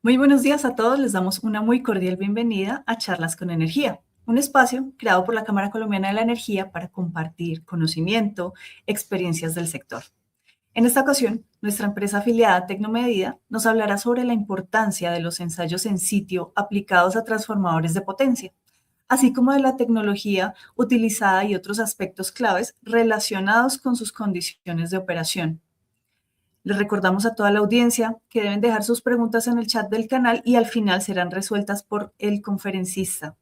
Muy buenos días a todos, les damos una muy cordial bienvenida a Charlas con Energía, un espacio creado por la Cámara Colombiana de la Energía para compartir conocimiento, experiencias del sector. En esta ocasión, nuestra empresa afiliada Tecnomedida nos hablará sobre la importancia de los ensayos en sitio aplicados a transformadores de potencia, así como de la tecnología utilizada y otros aspectos claves relacionados con sus condiciones de operación. Les recordamos a toda la audiencia que deben dejar sus preguntas en el chat del canal y al final serán resueltas por el conferencista.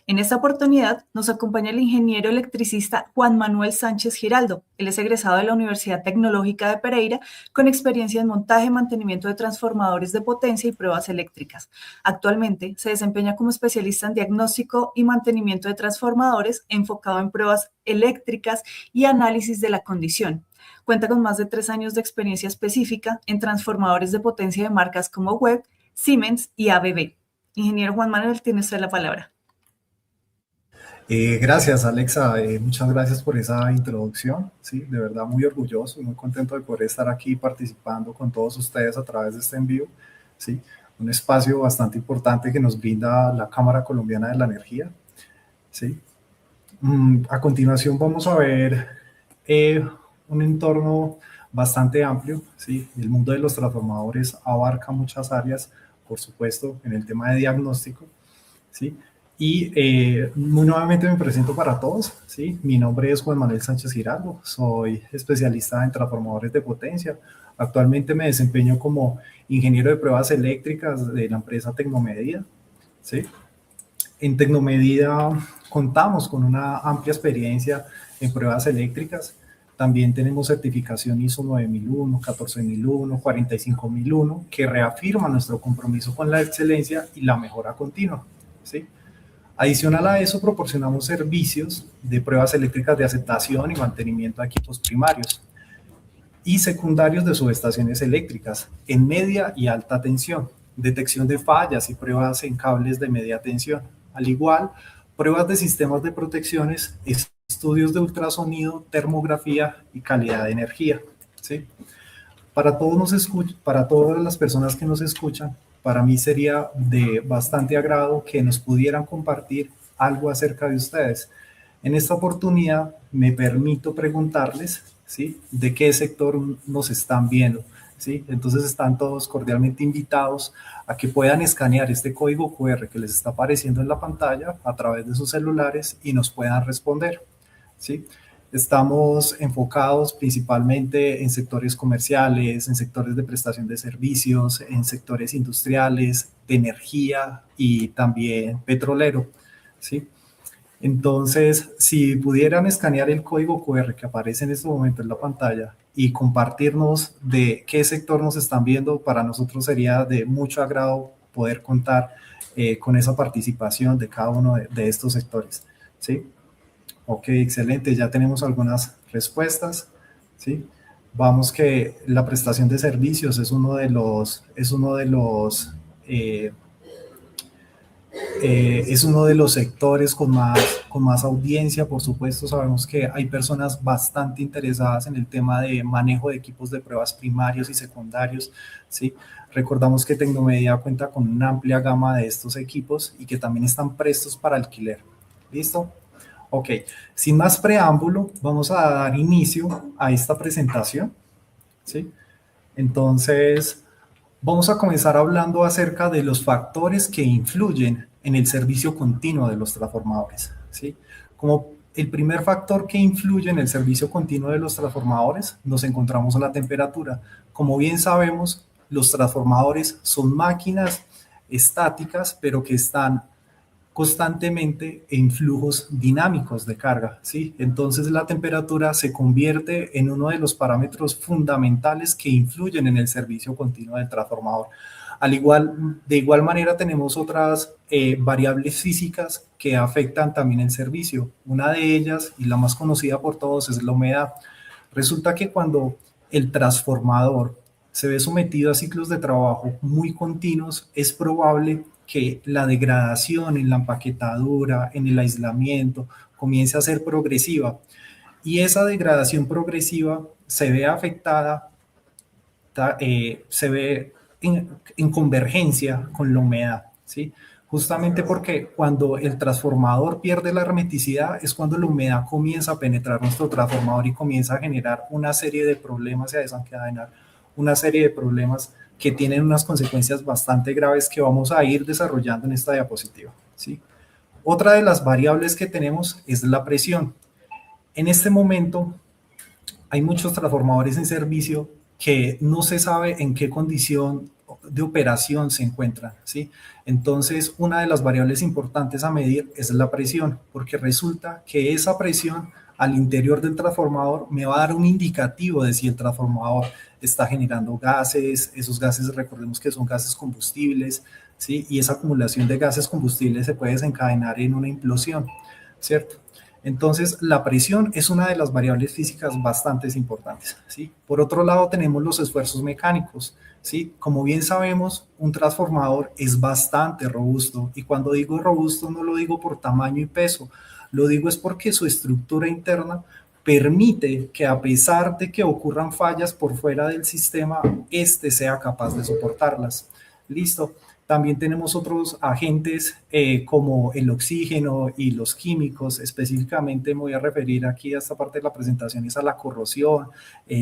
En esta oportunidad nos acompaña el ingeniero electricista Juan Manuel Sánchez Giraldo. Él es egresado de la Universidad Tecnológica de Pereira con experiencia en montaje y mantenimiento de transformadores de potencia y pruebas eléctricas. Actualmente se desempeña como especialista en diagnóstico y mantenimiento de transformadores enfocado en pruebas eléctricas y análisis de la condición. Cuenta con más de 3 años de experiencia específica en transformadores de potencia de marcas como Webb, Siemens y ABB. Ingeniero Juan Manuel, tiene usted la palabra. Gracias, Alexa. Muchas gracias por esa introducción. Sí, de verdad muy orgulloso y muy contento de poder estar aquí participando con todos ustedes a través de este envío. Sí, un espacio bastante importante que nos brinda la Cámara Colombiana de la Energía. Sí. A continuación vamos a ver un entorno bastante amplio. Sí, el mundo de los transformadores abarca muchas áreas, por supuesto, en el tema de diagnóstico. ¿Sí? Y muy nuevamente me presento para todos, ¿sí? Mi nombre es Juan Manuel Sánchez Giraldo, soy especialista en transformadores de potencia. Actualmente me desempeño como ingeniero de pruebas eléctricas de la empresa Tecnomedida, ¿sí? En Tecnomedida contamos con una amplia experiencia en pruebas eléctricas. También tenemos certificación ISO 9001, 14001, 45001, que reafirma nuestro compromiso con la excelencia y la mejora continua, ¿sí? Adicional a eso, proporcionamos servicios de pruebas eléctricas de aceptación y mantenimiento de equipos primarios y secundarios de subestaciones eléctricas en media y alta tensión, detección de fallas y pruebas en cables de media tensión. Al igual, pruebas de sistemas de protecciones, estudios de ultrasonido, termografía y calidad de energía. ¿Sí? Para todas las personas que nos escuchan, para mí sería de bastante agrado que nos pudieran compartir algo acerca de ustedes. En esta oportunidad me permito preguntarles, ¿sí?, de qué sector nos están viendo, ¿sí? Entonces están todos cordialmente invitados a que puedan escanear este código QR que les está apareciendo en la pantalla a través de sus celulares y nos puedan responder, ¿sí? Estamos enfocados principalmente en sectores comerciales, en sectores de prestación de servicios, en sectores industriales, de energía y también petrolero, ¿sí? Entonces, si pudieran escanear el código QR que aparece en este momento en la pantalla y compartirnos de qué sector nos están viendo, para nosotros sería de mucho agrado poder contar con esa participación de cada uno de estos sectores, ¿sí? Ok, excelente, ya tenemos algunas respuestas, ¿sí? Vamos que la prestación de servicios eh, es uno de los sectores con más audiencia. Por supuesto, sabemos que hay personas bastante interesadas en el tema de manejo de equipos de pruebas primarios y secundarios, ¿sí? Recordamos que Tecnomedia cuenta con una amplia gama de estos equipos y que también están prestos para alquiler. ¿Listo? Ok, sin más preámbulo, vamos a dar inicio a esta presentación, ¿sí? Entonces, vamos a comenzar hablando acerca de los factores que influyen en el servicio continuo de los transformadores, ¿sí? Como el primer factor que influye en el servicio continuo de los transformadores, nos encontramos a la temperatura. Como bien sabemos, los transformadores son máquinas estáticas, pero que están constantemente en flujos dinámicos de carga, ¿sí? Entonces la temperatura se convierte en uno de los parámetros fundamentales que influyen en el servicio continuo del transformador. De igual manera tenemos otras variables físicas que afectan también el servicio. Una de ellas, y la más conocida por todos, es la humedad. Resulta que cuando el transformador se ve sometido a ciclos de trabajo muy continuos, es probable que la degradación en la empaquetadura, en el aislamiento, comience a ser progresiva. Y esa degradación progresiva se ve afectada, se ve en convergencia con la humedad, ¿sí? Justamente porque cuando el transformador pierde la hermeticidad es cuando la humedad comienza a penetrar nuestro transformador y comienza a generar una serie de problemas y a desencadenar una serie de problemas que tienen unas consecuencias bastante graves que vamos a ir desarrollando en esta diapositiva, ¿sí? Otra de las variables que tenemos es la presión. En este momento hay muchos transformadores en servicio que no se sabe en qué condición de operación se encuentran, ¿sí? Entonces, una de las variables importantes a medir es la presión, porque resulta que esa presión al interior del transformador me va a dar un indicativo de si el transformador está generando gases, esos gases recordemos que son gases combustibles, ¿sí? Y esa acumulación de gases combustibles se puede desencadenar en una implosión, ¿cierto? Entonces, la presión es una de las variables físicas bastante importantes, ¿sí? Por otro lado, tenemos los esfuerzos mecánicos, ¿sí? Como bien sabemos, un transformador es bastante robusto y cuando digo robusto no lo digo por tamaño y peso, lo digo es porque su estructura interna permite que a pesar de que ocurran fallas por fuera del sistema, este sea capaz de soportarlas. ¿Listo? También tenemos otros agentes como el oxígeno y los químicos. Específicamente me voy a referir aquí a esta parte de la presentación, es a la corrosión,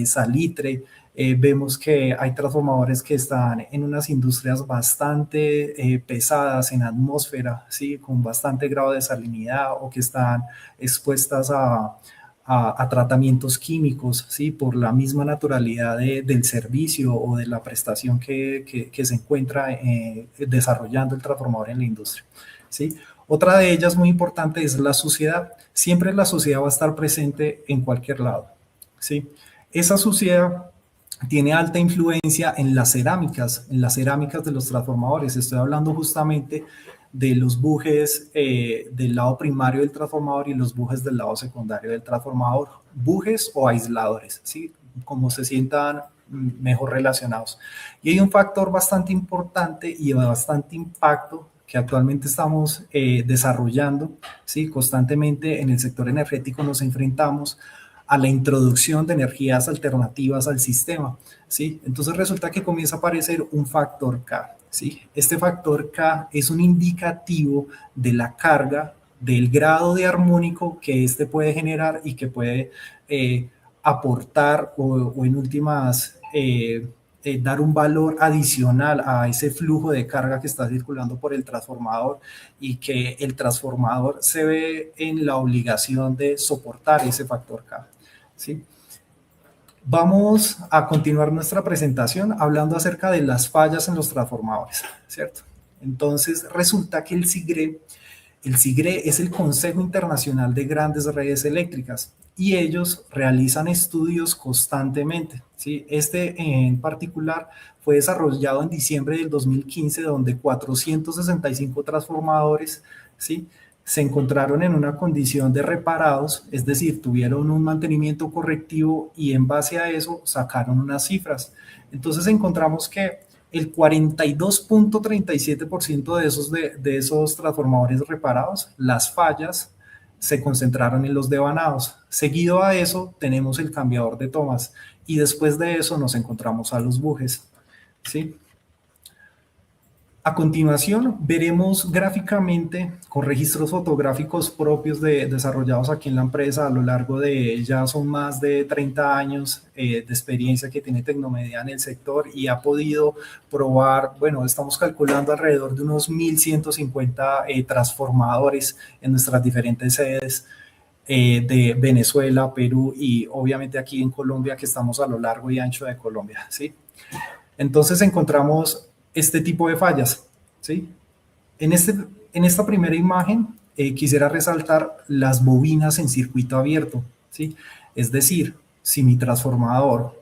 salitre. Vemos que hay transformadores que están en unas industrias bastante pesadas en atmósfera, ¿sí? Con bastante grado de salinidad o que están expuestas a tratamientos químicos, ¿sí? Por la misma naturalidad del servicio o de la prestación que se encuentra desarrollando el transformador en la industria, ¿sí? Otra de ellas muy importante es la suciedad. Siempre la suciedad va a estar presente en cualquier lado, ¿sí? Esa suciedad tiene alta influencia en las cerámicas de los transformadores. Estoy hablando justamente de los bujes del lado primario del transformador y los bujes del lado secundario del transformador, bujes o aisladores, ¿sí? Como se sientan mejor relacionados. Y hay un factor bastante importante y de bastante impacto que actualmente estamos desarrollando, ¿sí? Constantemente en el sector energético nos enfrentamos a la introducción de energías alternativas al sistema, ¿sí? Entonces resulta que comienza a aparecer un factor K, ¿sí? Este factor K es un indicativo de la carga, del grado de armónico que este puede generar y que puede aportar o en últimas dar un valor adicional a ese flujo de carga que está circulando por el transformador y que el transformador se ve en la obligación de soportar ese factor K, ¿sí? Vamos a continuar nuestra presentación hablando acerca de las fallas en los transformadores, ¿cierto? Entonces, resulta que el SIGRE es el Consejo Internacional de Grandes Redes Eléctricas y ellos realizan estudios constantemente, ¿sí? Este en particular fue desarrollado en diciembre del 2015, donde 465 transformadores, ¿sí? Se encontraron en una condición de reparados, es decir, tuvieron un mantenimiento correctivo y en base a eso sacaron unas cifras. Entonces encontramos que el 42.37% de esos transformadores reparados, las fallas, se concentraron en los devanados. Seguido a eso tenemos el cambiador de tomas y después de eso nos encontramos a los bujes, ¿sí? A continuación, veremos gráficamente con registros fotográficos propios desarrollados aquí en la empresa a lo largo de ya son más de 30 años de experiencia que tiene Tecnomedia en el sector y ha podido probar, bueno, estamos calculando alrededor de unos 1.150 transformadores en nuestras diferentes sedes de Venezuela, Perú y obviamente aquí en Colombia, que estamos a lo largo y ancho de Colombia, ¿sí? Entonces encontramos este tipo de fallas, ¿sí? En esta primera imagen quisiera resaltar las bobinas en circuito abierto, ¿sí? Es decir, si mi transformador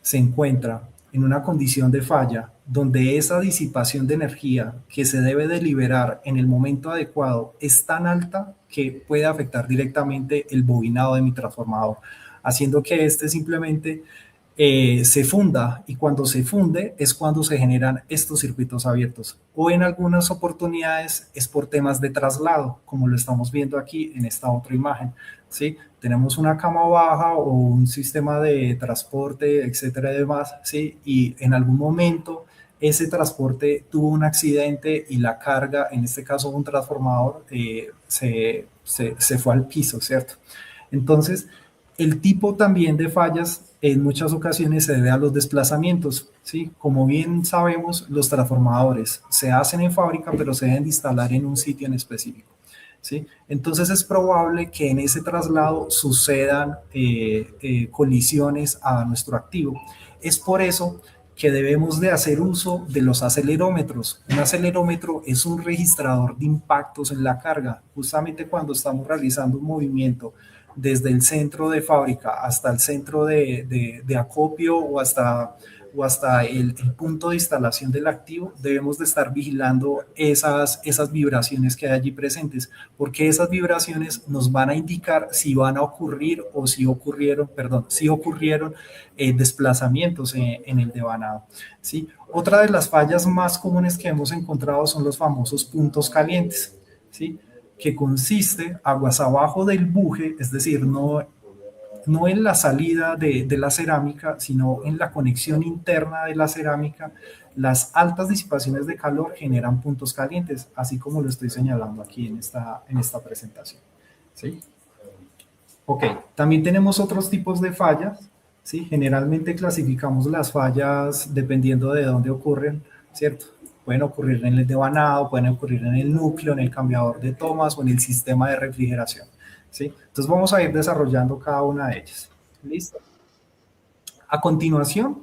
se encuentra en una condición de falla donde esa disipación de energía que se debe de liberar en el momento adecuado es tan alta que puede afectar directamente el bobinado de mi transformador, haciendo que este simplemente se funda y cuando se funde es cuando se generan estos circuitos abiertos o en algunas oportunidades es por temas de traslado como lo estamos viendo aquí en esta otra imagen, ¿sí? Tenemos una cama baja o un sistema de transporte, etcétera y demás, ¿sí? Y en algún momento ese transporte tuvo un accidente y la carga, en este caso un transformador, se fue al piso, ¿cierto? Entonces, el tipo también de fallas en muchas ocasiones se debe a los desplazamientos, ¿sí? Como bien sabemos, los transformadores se hacen en fábrica, pero se deben de instalar en un sitio en específico, ¿sí? Entonces es probable que en ese traslado sucedan colisiones a nuestro activo. Es por eso que debemos de hacer uso de los acelerómetros. Un acelerómetro es un registrador de impactos en la carga. Justamente cuando estamos realizando un movimiento desde el centro de fábrica hasta el centro de acopio o hasta el punto de instalación del activo, debemos de estar vigilando esas vibraciones que hay allí presentes, porque esas vibraciones nos van a indicar si van a ocurrir o si ocurrieron, perdón, si ocurrieron desplazamientos en el devanado, ¿sí? Otra de las fallas más comunes que hemos encontrado son los famosos puntos calientes, ¿sí? Que consiste aguas abajo del buje, es decir, no en la salida de la cerámica, sino en la conexión interna de la cerámica. Las altas disipaciones de calor generan puntos calientes, así como lo estoy señalando aquí en esta presentación, ¿sí? Ok, también tenemos otros tipos de fallas, ¿sí? Generalmente clasificamos las fallas dependiendo de dónde ocurren, ¿cierto? Pueden ocurrir en el devanado, pueden ocurrir en el núcleo, en el cambiador de tomas o en el sistema de refrigeración, ¿sí? Entonces vamos a ir desarrollando cada una de ellas. ¿Listo? A continuación,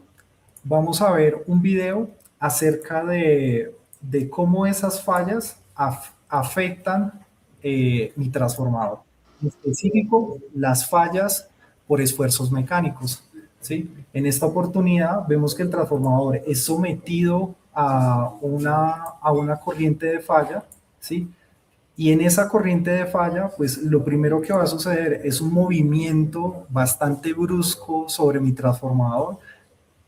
vamos a ver un video acerca de cómo esas fallas afectan mi transformador. En específico, las fallas por esfuerzos mecánicos, ¿sí? En esta oportunidad vemos que el transformador es sometido a una corriente de falla, ¿sí? Y en esa corriente de falla, pues lo primero que va a suceder es un movimiento bastante brusco sobre mi transformador,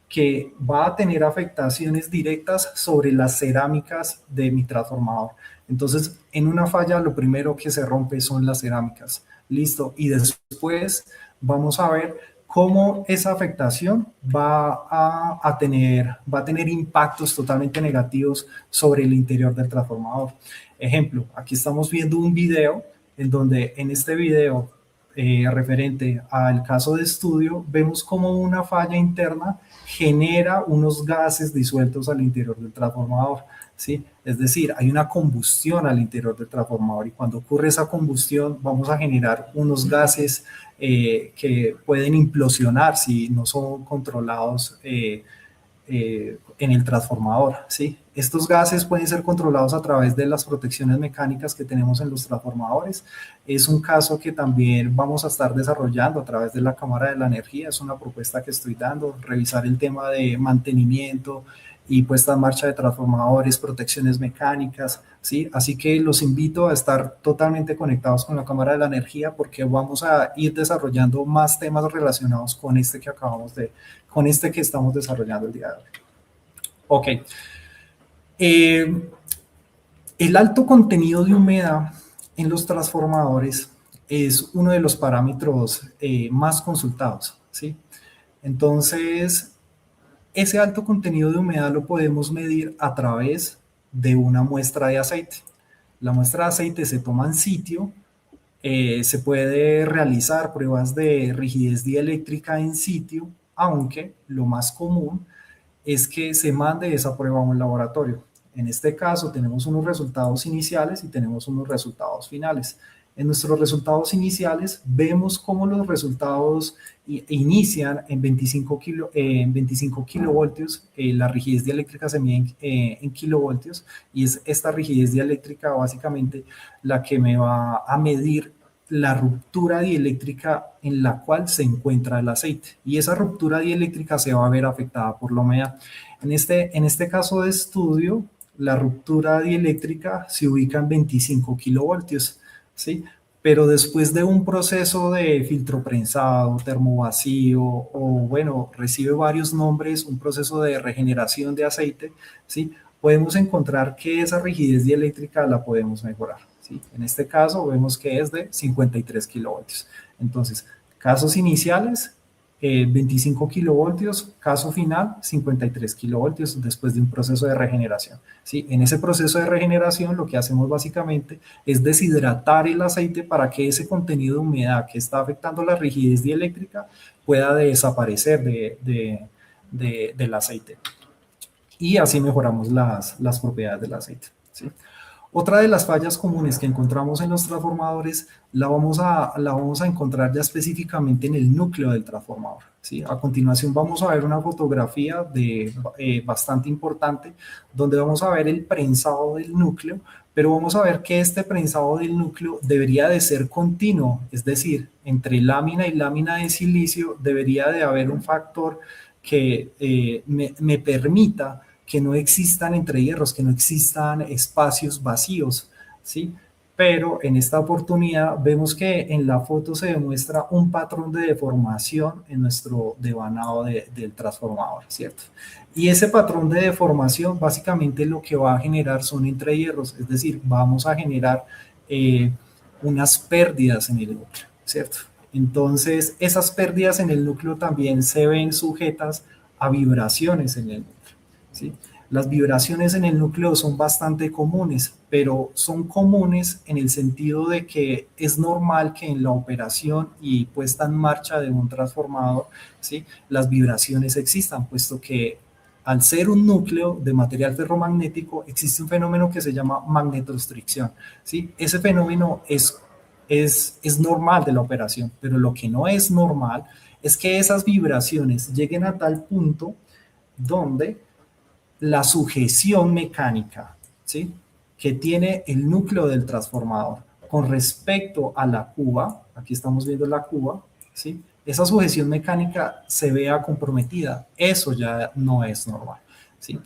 que va a tener afectaciones directas sobre las cerámicas de mi transformador. Entonces, en una falla, lo primero que se rompe son las cerámicas. Listo. Y después vamos a ver cómo esa afectación va a tener impactos totalmente negativos sobre el interior del transformador. Ejemplo, aquí estamos viendo un video en donde en este video referente al caso de estudio, vemos cómo una falla interna genera unos gases disueltos al interior del transformador, ¿sí? Es decir, hay una combustión al interior del transformador y cuando ocurre esa combustión vamos a generar unos gases que pueden implosionar si no son controlados en el transformador, ¿sí? Estos gases pueden ser controlados a través de las protecciones mecánicas que tenemos en los transformadores. Es un caso que también vamos a estar desarrollando a través de la Cámara de la Energía. Es una propuesta que estoy dando, revisar el tema de mantenimiento y puesta en marcha de transformadores, protecciones mecánicas, ¿sí? Así que los invito a estar totalmente conectados con la Cámara de la Energía porque vamos a ir desarrollando más temas relacionados con este con este que estamos desarrollando el día de hoy. Ok. El alto contenido de humedad en los transformadores es uno de los parámetros más consultados, ¿sí? Entonces, ese alto contenido de humedad lo podemos medir a través de una muestra de aceite. La muestra de aceite se toma en sitio, se puede realizar pruebas de rigidez dieléctrica en sitio, aunque lo más común es que se mande esa prueba a un laboratorio. En este caso tenemos unos resultados iniciales y tenemos unos resultados finales. En nuestros resultados iniciales vemos cómo los resultados inician en 25 kilovoltios, la rigidez dieléctrica se mide en kilovoltios y es esta rigidez dieléctrica básicamente la que me va a medir la ruptura dieléctrica en la cual se encuentra el aceite y esa ruptura dieléctrica se va a ver afectada por la humedad. En este caso de estudio, la ruptura dieléctrica se ubica en 25 kilovoltios, ¿sí? Pero después de un proceso de filtro prensado, termovacío o bueno, recibe varios nombres, un proceso de regeneración de aceite, ¿sí? Podemos encontrar que esa rigidez dieléctrica la podemos mejorar, ¿sí? En este caso vemos que es de 53 kilovoltios. Entonces, casos iniciales, 25 kilovoltios, caso final 53 kilovoltios después de un proceso de regeneración. ¿Sí? En ese proceso de regeneración lo que hacemos básicamente es deshidratar el aceite para que ese contenido de humedad que está afectando la rigidez dieléctrica pueda desaparecer del aceite. Y así mejoramos las propiedades del aceite. ¿Sí? Otra de las fallas comunes que encontramos en los transformadores la vamos a encontrar ya específicamente en el núcleo del transformador. ¿Sí? A continuación vamos a ver una fotografía bastante importante donde vamos a ver el prensado del núcleo, pero vamos a ver que este prensado del núcleo debería de ser continuo, es decir, entre lámina y lámina de silicio debería de haber un factor que me permita que no existan entrehierros, que no existan espacios vacíos, ¿sí? Pero en esta oportunidad vemos que en la foto se demuestra un patrón de deformación en nuestro devanado del transformador, ¿cierto? Y ese patrón de deformación básicamente lo que va a generar son entrehierros, es decir, vamos a generar unas pérdidas en el núcleo, ¿cierto? Entonces, esas pérdidas en el núcleo también se ven sujetas a vibraciones en el núcleo. ¿Sí? Las vibraciones en el núcleo son bastante comunes, pero son comunes en el sentido de que es normal que en la operación y puesta en marcha de un transformador, ¿sí? Las vibraciones existan, puesto que al ser un núcleo de material ferromagnético existe un fenómeno que se llama magnetostricción. ¿Sí? Ese fenómeno es normal de la operación, pero lo que no es normal es que esas vibraciones lleguen a tal punto donde la sujeción mecánica, ¿sí? Que tiene el núcleo del transformador con respecto a la cuba, aquí estamos viendo la cuba, ¿sí? Esa sujeción mecánica se vea comprometida, eso ya no es normal, ¿sí?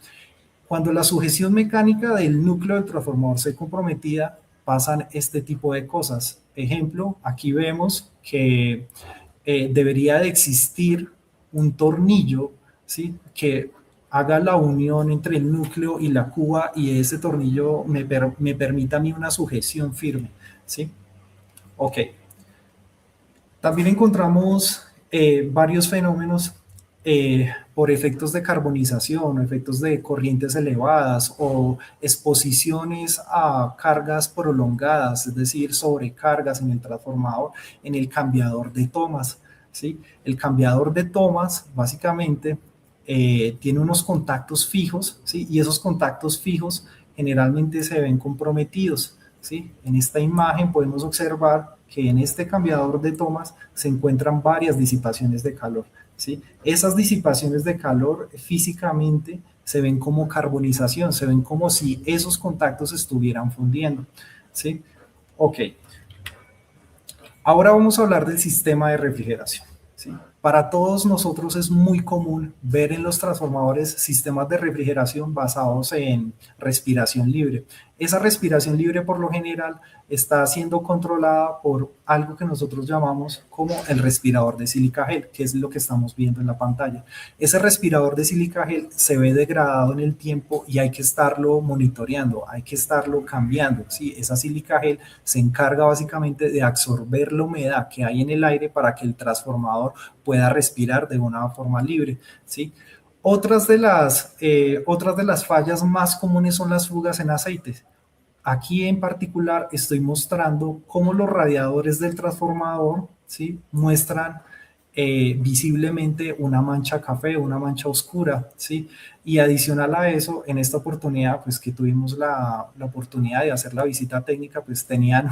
Cuando la sujeción mecánica del núcleo del transformador se comprometida, pasan este tipo de cosas. Ejemplo, aquí vemos que debería de existir un tornillo, ¿sí? Que haga la unión entre el núcleo y la cuba y ese tornillo me permita a mí una sujeción firme, ¿sí? Ok. También encontramos varios fenómenos por efectos de carbonización o efectos de corrientes elevadas o exposiciones a cargas prolongadas, es decir, sobrecargas en el transformador, en el cambiador de tomas. ¿Sí? El cambiador de tomas básicamente tiene unos contactos fijos, ¿sí? Y esos contactos fijos generalmente se ven comprometidos. ¿Sí? En esta imagen podemos observar que en este cambiador de tomas se encuentran varias disipaciones de calor. ¿Sí? Esas disipaciones de calor físicamente se ven como carbonización, se ven como si esos contactos estuvieran fundiendo. ¿Sí? Ok. Ahora vamos a hablar del sistema de refrigeración. ¿Sí? Para todos nosotros es muy común ver en los transformadores sistemas de refrigeración basados en respiración libre. Esa respiración libre por lo general está siendo controlada por algo que nosotros llamamos como el respirador de sílica gel, que es lo que estamos viendo en la pantalla. Ese respirador de sílica gel se ve degradado en el tiempo y hay que estarlo monitoreando, hay que estarlo cambiando. ¿Sí? Esa sílica gel se encarga básicamente de absorber la humedad que hay en el aire para que el transformador pueda respirar de una forma libre. ¿Sí? Otras de las fallas más comunes son las fugas en aceites. Aquí en particular estoy mostrando cómo los radiadores del transformador, ¿sí? Muestran visiblemente una mancha café, una mancha oscura, ¿sí? Y adicional a eso, en esta oportunidad, pues que tuvimos la oportunidad de hacer la visita técnica, pues tenían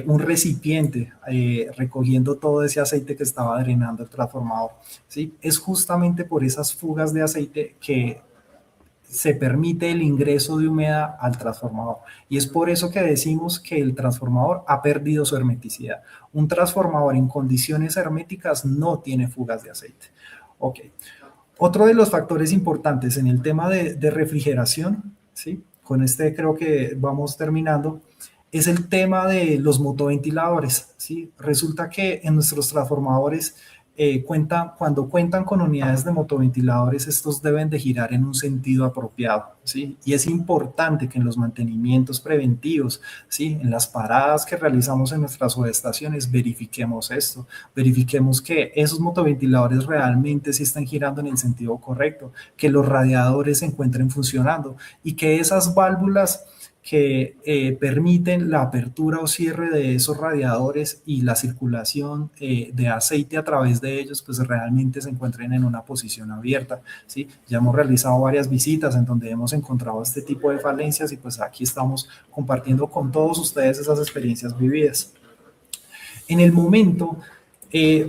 un recipiente recogiendo todo ese aceite que estaba drenando el transformador, ¿sí? Es justamente por esas fugas de aceite que se permite el ingreso de humedad al transformador. Y es por eso que decimos que el transformador ha perdido su hermeticidad. Un transformador en condiciones herméticas no tiene fugas de aceite. Ok. Otro de los factores importantes en el tema de refrigeración, ¿sí? Con este creo que vamos terminando, es el tema de los motoventiladores, ¿sí? Resulta que en nuestros transformadores cuando cuentan con unidades de motoventiladores, estos deben de girar en un sentido apropiado, ¿sí? Y es importante que en los mantenimientos preventivos, ¿sí? En las paradas que realizamos en nuestras subestaciones, verifiquemos esto, verifiquemos que esos motoventiladores realmente sí están girando en el sentido correcto, que los radiadores se encuentren funcionando y que esas válvulas que permiten la apertura o cierre de esos radiadores y la circulación de aceite a través de ellos, pues realmente se encuentren en una posición abierta, ¿sí? Ya hemos realizado varias visitas en donde hemos encontrado este tipo de falencias y pues aquí estamos compartiendo con todos ustedes esas experiencias vividas. En el momento,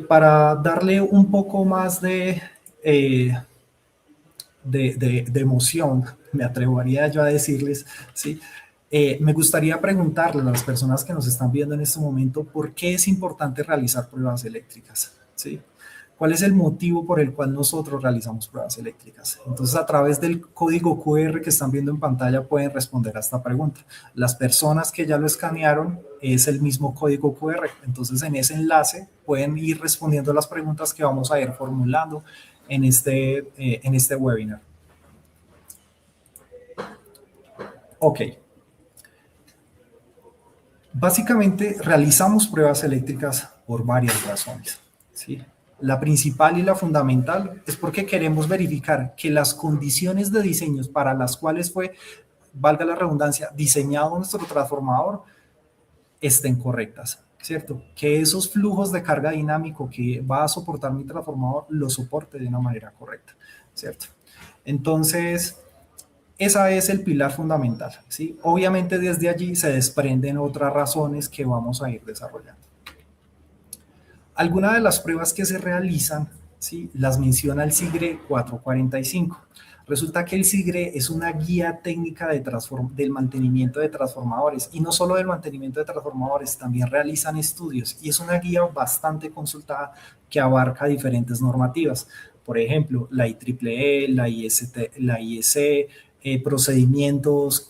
para darle un poco más de emoción, me atrevería yo a decirles, ¿sí? Me gustaría preguntarle a las personas que nos están viendo en este momento por qué es importante realizar pruebas eléctricas, ¿sí? ¿Cuál es el motivo por el cual nosotros realizamos pruebas eléctricas? Entonces, a través del código QR que están viendo en pantalla pueden responder a esta pregunta. Las personas que ya lo escanearon es el mismo código QR. Entonces, en ese enlace pueden ir respondiendo las preguntas que vamos a ir formulando en este webinar. Ok. Básicamente realizamos pruebas eléctricas por varias razones, ¿sí? La principal y la fundamental es porque queremos verificar que las condiciones de diseños para las cuales fue, valga la redundancia, diseñado nuestro transformador estén correctas, ¿cierto? Que esos flujos de carga dinámico que va a soportar mi transformador lo soporte de una manera correcta, ¿cierto? Entonces, ese es el pilar fundamental, ¿sí? Obviamente desde allí se desprenden otras razones que vamos a ir desarrollando. Algunas de las pruebas que se realizan, ¿sí? Las menciona el SIGRE 445. Resulta que el SIGRE es una guía técnica del mantenimiento de transformadores y no solo del mantenimiento de transformadores, también realizan estudios y es una guía bastante consultada que abarca diferentes normativas. Por ejemplo, la IEEE, la IEC, procedimientos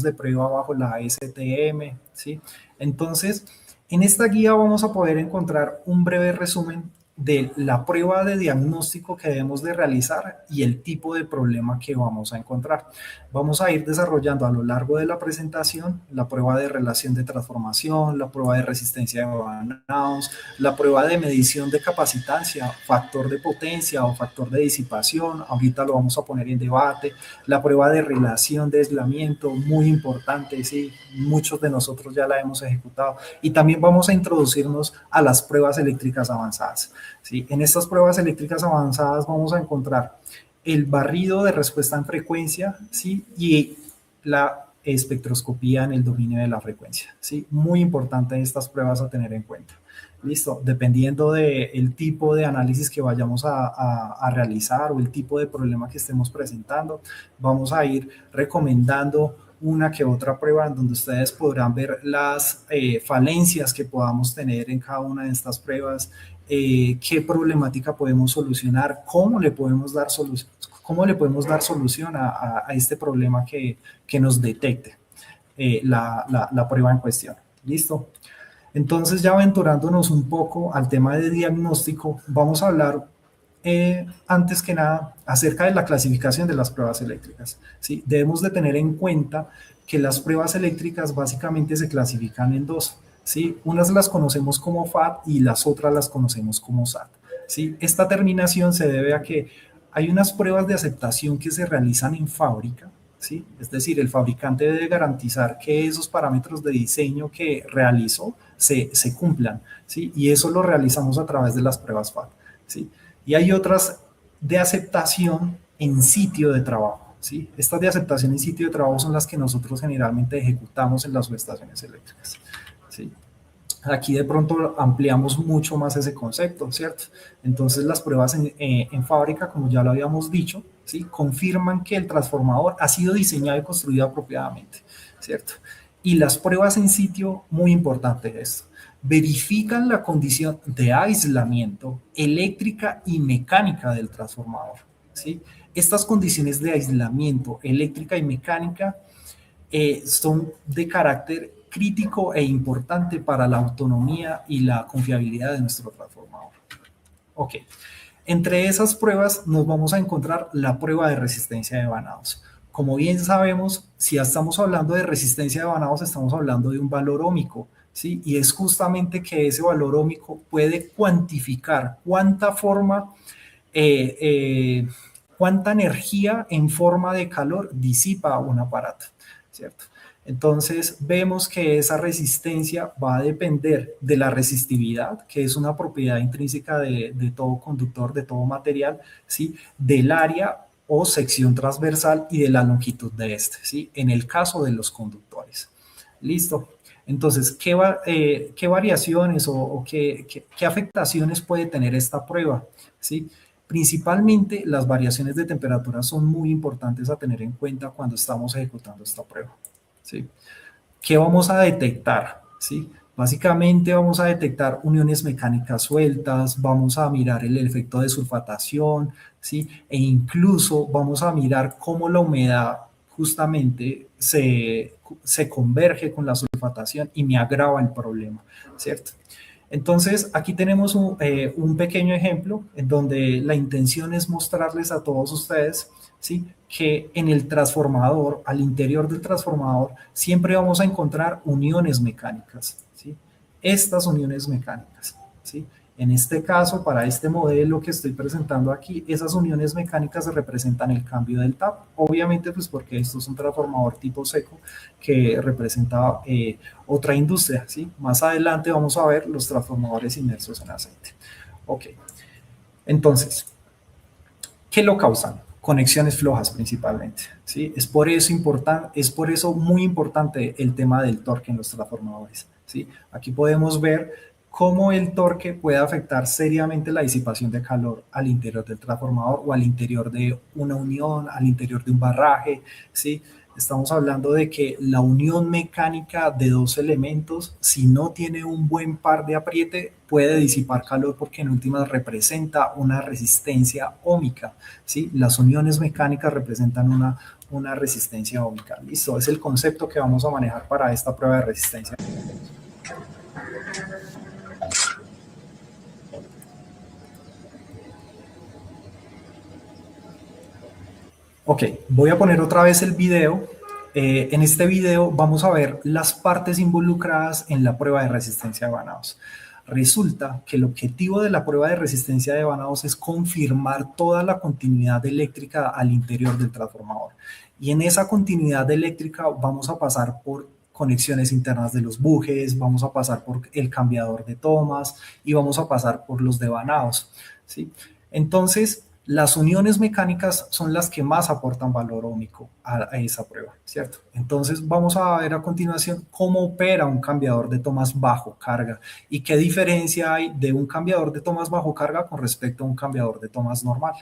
de prueba bajo la ASTM, ¿sí? Entonces, en esta guía vamos a poder encontrar un breve resumen de la prueba de diagnóstico que debemos de realizar y el tipo de problema que vamos a encontrar. Vamos a ir desarrollando a lo largo de la presentación la prueba de relación de transformación, la prueba de resistencia de burn-outs, la prueba de medición de capacitancia, factor de potencia o factor de disipación, ahorita lo vamos a poner en debate, la prueba de relación de aislamiento, muy importante, sí, muchos de nosotros ya la hemos ejecutado, y también vamos a introducirnos a las pruebas eléctricas avanzadas. ¿Sí? En estas pruebas eléctricas avanzadas vamos a encontrar el barrido de respuesta en frecuencia, ¿sí? Y la espectroscopía en el dominio de la frecuencia, ¿sí? Muy importante estas pruebas a tener en cuenta. Listo, dependiendo del tipo de análisis que vayamos a realizar o el tipo de problema que estemos presentando, vamos a ir recomendando una que otra prueba en donde ustedes podrán ver las falencias que podamos tener en cada una de estas pruebas, qué problemática podemos solucionar, cómo le podemos dar solución a este problema que nos detecte la prueba en cuestión. ¿Listo? Entonces, ya aventurándonos un poco al tema de diagnóstico, vamos a hablar antes que nada acerca de la clasificación de las pruebas eléctricas, ¿sí? Debemos de tener en cuenta que las pruebas eléctricas básicamente se clasifican en dos, ¿sí? Unas las conocemos como FAT y las otras las conocemos como SAT, ¿sí? Esta terminación se debe a que hay unas pruebas de aceptación que se realizan en fábrica, ¿sí? Es decir, el fabricante debe garantizar que esos parámetros de diseño que realizó se cumplan, ¿sí? Y eso lo realizamos a través de las pruebas FAT, ¿sí? Y hay otras de aceptación en sitio de trabajo, ¿sí? Estas de aceptación en sitio de trabajo son las que nosotros generalmente ejecutamos en las subestaciones eléctricas, ¿sí? Aquí de pronto ampliamos mucho más ese concepto, ¿cierto? Entonces las pruebas en fábrica, como ya lo habíamos dicho, ¿sí? Confirman que el transformador ha sido diseñado y construido apropiadamente, ¿cierto? Y las pruebas en sitio, muy importante esto, verifican la condición de aislamiento eléctrica y mecánica del transformador, ¿sí? Estas condiciones de aislamiento eléctrica y mecánica son de carácter crítico e importante para la autonomía y la confiabilidad de nuestro transformador. Ok, entre esas pruebas nos vamos a encontrar la prueba de resistencia de vanados. Como bien sabemos, si ya estamos hablando de resistencia de vanados, estamos hablando de un valor óhmico, ¿sí? Y es justamente que ese valor óhmico puede cuantificar cuánta energía en forma de calor disipa un aparato, ¿cierto? Entonces vemos que esa resistencia va a depender de la resistividad, que es una propiedad intrínseca de todo conductor, de todo material, ¿sí? Del área o sección transversal y de la longitud de este, ¿sí? En el caso de los conductores. ¿Listo? Entonces, ¿qué variaciones o qué afectaciones puede tener esta prueba? ¿Sí? Principalmente las variaciones de temperatura son muy importantes a tener en cuenta cuando estamos ejecutando esta prueba. ¿Sí? ¿Qué vamos a detectar? ¿Sí? Básicamente vamos a detectar uniones mecánicas sueltas, vamos a mirar el efecto de sulfatación, ¿sí? E incluso vamos a mirar cómo la humedad justamente se converge con la sulfatación y me agrava el problema, ¿cierto? Entonces, aquí tenemos un pequeño ejemplo en donde la intención es mostrarles a todos ustedes, ¿sí? Que en el transformador, al interior del transformador, siempre vamos a encontrar uniones mecánicas, ¿sí? Estas uniones mecánicas, ¿sí? En este caso, para este modelo que estoy presentando aquí, esas uniones mecánicas representan el cambio del tap. Obviamente, pues porque esto es un transformador tipo seco que representa otra industria, ¿sí? Más adelante vamos a ver los transformadores inmersos en aceite. Ok, entonces, ¿qué lo causan? Conexiones flojas principalmente, ¿sí? Es por eso muy importante el tema del torque en los transformadores, ¿sí? Aquí podemos ver cómo el torque puede afectar seriamente la disipación de calor al interior del transformador o al interior de una unión, al interior de un barraje, ¿sí? Estamos hablando de que la unión mecánica de dos elementos, si no tiene un buen par de apriete, puede disipar calor porque en últimas representa una resistencia óhmica, ¿sí? Las uniones mecánicas representan una resistencia óhmica. Listo, es el concepto que vamos a manejar para esta prueba de resistencia. Ok, voy a poner otra vez el video. En este video vamos a ver las partes involucradas en la prueba de resistencia de vanados. Resulta que el objetivo de la prueba de resistencia de vanados es confirmar toda la continuidad eléctrica al interior del transformador. Y en esa continuidad eléctrica vamos a pasar por conexiones internas de los bujes, vamos a pasar por el cambiador de tomas y vamos a pasar por los de vanados, ¿sí? Entonces, las uniones mecánicas son las que más aportan valor óhmico a esa prueba, ¿cierto? Entonces vamos a ver a continuación cómo opera un cambiador de tomas bajo carga y qué diferencia hay de un cambiador de tomas bajo carga con respecto a un cambiador de tomas normal.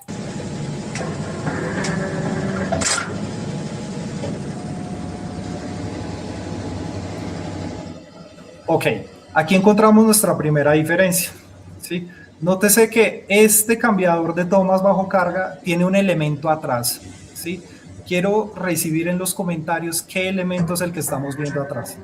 Ok, aquí encontramos nuestra primera diferencia, ¿sí? Nótese que este cambiador de tomas bajo carga tiene un elemento atrás, ¿sí? Quiero recibir en los comentarios qué elemento es el que estamos viendo atrás.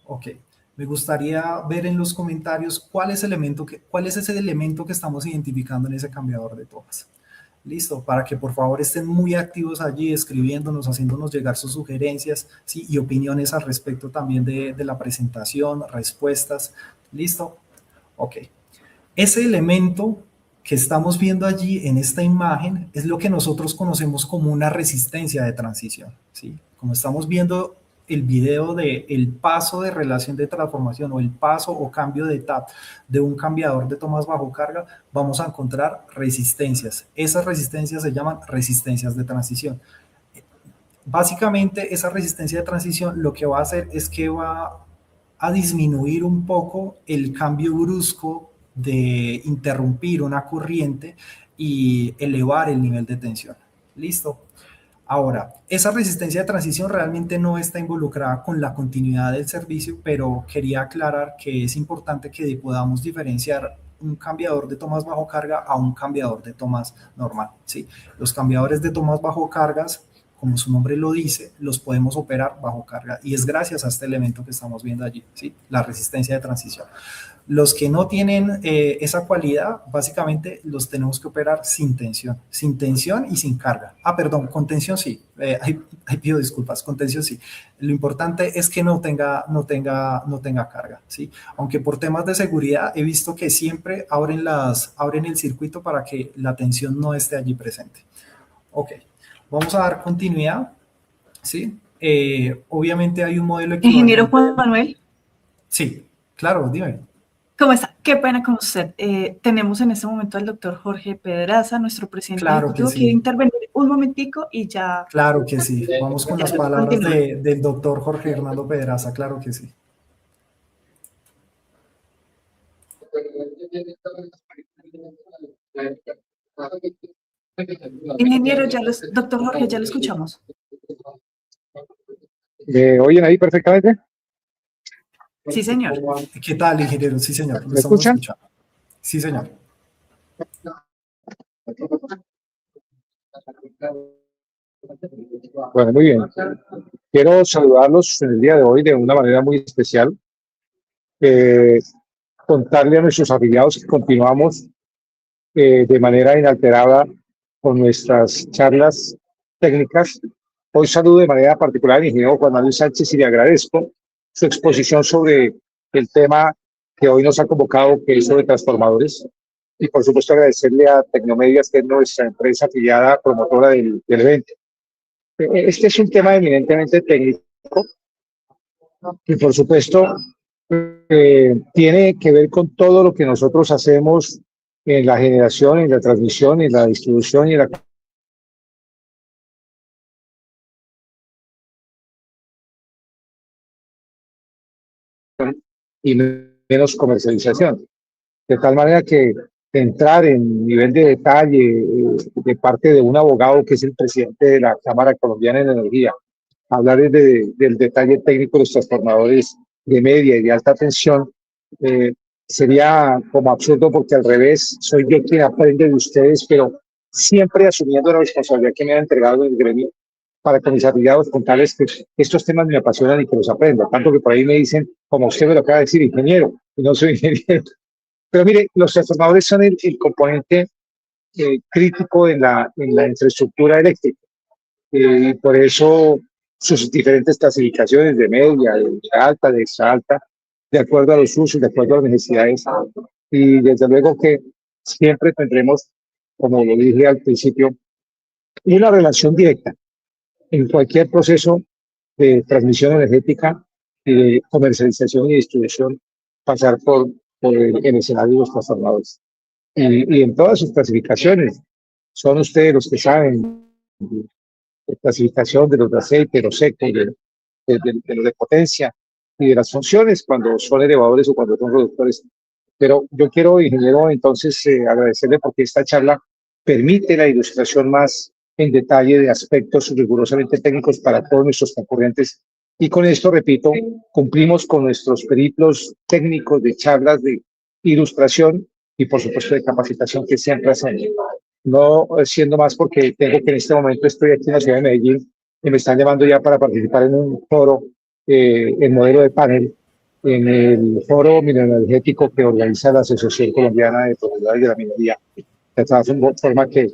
Ok, me gustaría ver en los comentarios cuál es ese elemento que estamos identificando en ese cambiador de tomas. Listo, para que por favor estén muy activos allí, escribiéndonos, haciéndonos llegar sus sugerencias, ¿sí? Y opiniones al respecto también de la presentación, respuestas. ¿Listo? Ok. Ese elemento que estamos viendo allí en esta imagen es lo que nosotros conocemos como una resistencia de transición, ¿sí? Como estamos viendo el video de el paso de relación de transformación o el paso o cambio de tap de un cambiador de tomas bajo carga, vamos a encontrar resistencias. Esas resistencias se llaman resistencias de transición. Básicamente, esa resistencia de transición lo que va a hacer es que va a disminuir un poco el cambio brusco de interrumpir una corriente y elevar el nivel de tensión. ¿Listo? Ahora, esa resistencia de transición realmente no está involucrada con la continuidad del servicio, pero quería aclarar que es importante que podamos diferenciar un cambiador de tomas bajo carga a un cambiador de tomas normal, ¿sí? Los cambiadores de tomas bajo cargas, como su nombre lo dice, los podemos operar bajo carga y es gracias a este elemento que estamos viendo allí, ¿sí? La resistencia de transición. Los que no tienen esa cualidad, básicamente los tenemos que operar sin tensión y sin carga. Ah, perdón, con tensión sí, ahí pido disculpas, con tensión sí. Lo importante es que no tenga carga, ¿sí? Aunque por temas de seguridad he visto que siempre abren el circuito para que la tensión no esté allí presente. Ok, vamos a dar continuidad, ¿sí? Obviamente hay un modelo Ingeniero equivalente. Juan Manuel. Sí, claro, dime. ¿Cómo está? Qué pena con usted. Tenemos en este momento al doctor Jorge Pedraza, nuestro presidente Claro que ejecutivo, quiere sí. intervenir un momentico y ya... Claro que sí. Vamos con ya las palabras continúa. del doctor Jorge Hernando Pedraza. Claro que sí. Ingeniero, doctor Jorge, ya lo escuchamos. ¿Me oyen ahí perfectamente? Sí, señor. ¿Qué tal, ingeniero? Sí, señor. Lo ¿Me estamos escuchan? escuchando. Sí, señor. Bueno, muy bien. Quiero saludarlos en el día de hoy de una manera muy especial. Contarle a nuestros afiliados que continuamos de manera inalterada con nuestras charlas técnicas. Hoy saludo de manera particular al ingeniero Juan Manuel Sánchez y le agradezco su exposición sobre el tema que hoy nos ha convocado, que es sobre transformadores. Y por supuesto agradecerle a Tecnomedias, que es nuestra empresa afiliada promotora del evento. Este es un tema eminentemente técnico y por supuesto tiene que ver con todo lo que nosotros hacemos en la generación, en la transmisión, en la distribución y en la y menos comercialización. De tal manera que entrar en nivel de detalle de parte de un abogado que es el presidente de la Cámara Colombiana de Energía, hablar del detalle técnico de los transformadores de media y de alta tensión, sería como absurdo porque al revés, soy yo quien aprende de ustedes, pero siempre asumiendo la responsabilidad que me ha entregado el gremio para con mis afiliados contarles que estos temas me apasionan y que los aprendo. Tanto que por ahí me dicen, como usted me lo acaba de decir, ingeniero, y no soy ingeniero. Pero mire, los transformadores son el componente crítico en la infraestructura eléctrica. Y por eso sus diferentes clasificaciones de media, de alta, de extra alta, de acuerdo a los usos, de acuerdo a las necesidades. Y desde luego que siempre tendremos, como lo dije al principio, una relación directa en cualquier proceso de transmisión energética y de comercialización y distribución, pasar por el escenario de los transformadores. Y en todas sus clasificaciones, son ustedes los que saben de clasificación de los de aceite, de los secos, de los de potencia y de las funciones cuando son elevadores o cuando son reductores. Pero yo quiero, ingeniero, entonces agradecerle porque esta charla permite la ilustración más en detalle de aspectos rigurosamente técnicos para todos nuestros concurrentes. Y con esto, repito, cumplimos con nuestros periplos técnicos de charlas de ilustración y, por supuesto, de capacitación que siempre hacemos. No siendo más porque tengo que en este momento estoy aquí en la ciudad de Medellín y me están llamando ya para participar en un foro, en modelo de panel, en el foro mineroenergético que organiza la Asociación Colombiana de Profesionales de la Minería. De todas formas que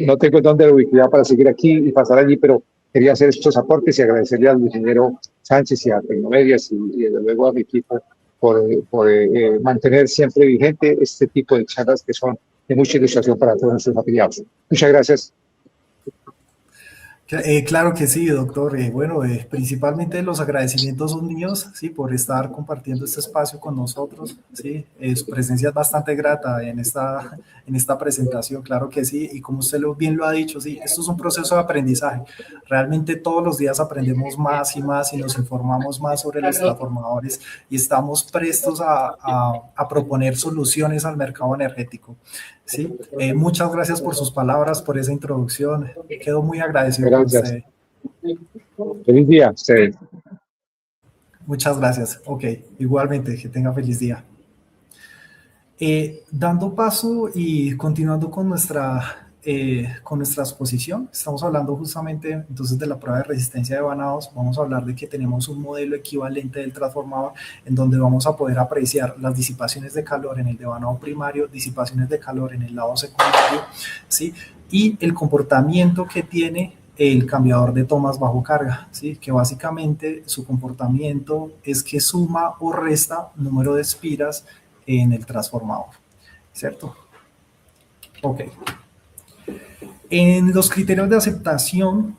no tengo dónde de ubicar para seguir aquí y pasar allí, pero quería hacer estos aportes y agradecerle al ingeniero Sánchez y a Tecnomedias y desde luego a mi equipo por mantener siempre vigente este tipo de charlas que son de mucha ilustración para todos nuestros afiliados. Muchas gracias. Claro que sí, doctor. Bueno, principalmente los agradecimientos son míos, sí, por estar compartiendo este espacio con nosotros, sí. Su presencia es bastante grata en esta presentación, claro que sí. Y como usted bien lo ha dicho, sí, esto es un proceso de aprendizaje. Realmente todos los días aprendemos más y más y nos informamos más sobre los transformadores y estamos prestos a proponer soluciones al mercado energético. Sí, muchas gracias por sus palabras, por esa introducción. Quedo muy agradecido con usted. Feliz día. Sí. Muchas gracias. Ok, igualmente, que tenga feliz día. Dando paso y continuando con nuestra exposición, estamos hablando justamente entonces de la prueba de resistencia de vanados. Vamos a hablar de que tenemos un modelo equivalente del transformador en donde vamos a poder apreciar las disipaciones de calor en el devanado primario, disipaciones de calor en el lado secundario, ¿sí? Y el comportamiento que tiene el cambiador de tomas bajo carga, ¿sí? Que básicamente su comportamiento es que suma o resta número de espiras en el transformador, ¿cierto? Ok. En los criterios de aceptación,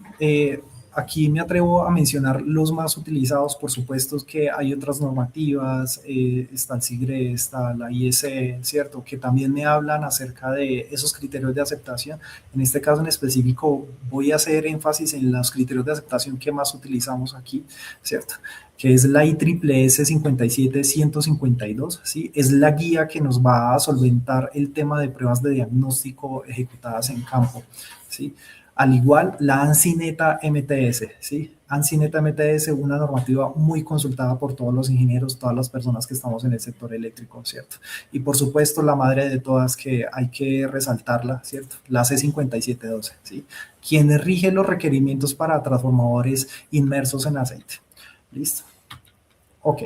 aquí me atrevo a mencionar los más utilizados. Por supuesto que hay otras normativas, está el SIGRE, está la IEC, ¿cierto? Que también me hablan acerca de esos criterios de aceptación. En este caso en específico voy a hacer énfasis en los criterios de aceptación que más utilizamos aquí, ¿cierto? Que es la IEEE 57152, ¿sí? Es la guía que nos va a solventar el tema de pruebas de diagnóstico ejecutadas en campo, ¿sí? Al igual la ANSI NETA MTS, ¿sí? ANSI NETA MTS, una normativa muy consultada por todos los ingenieros, todas las personas que estamos en el sector eléctrico, ¿cierto? Y por supuesto la madre de todas que hay que resaltarla, ¿cierto? La C5712, ¿sí? Quien rige los requerimientos para transformadores inmersos en aceite. Listo. Ok.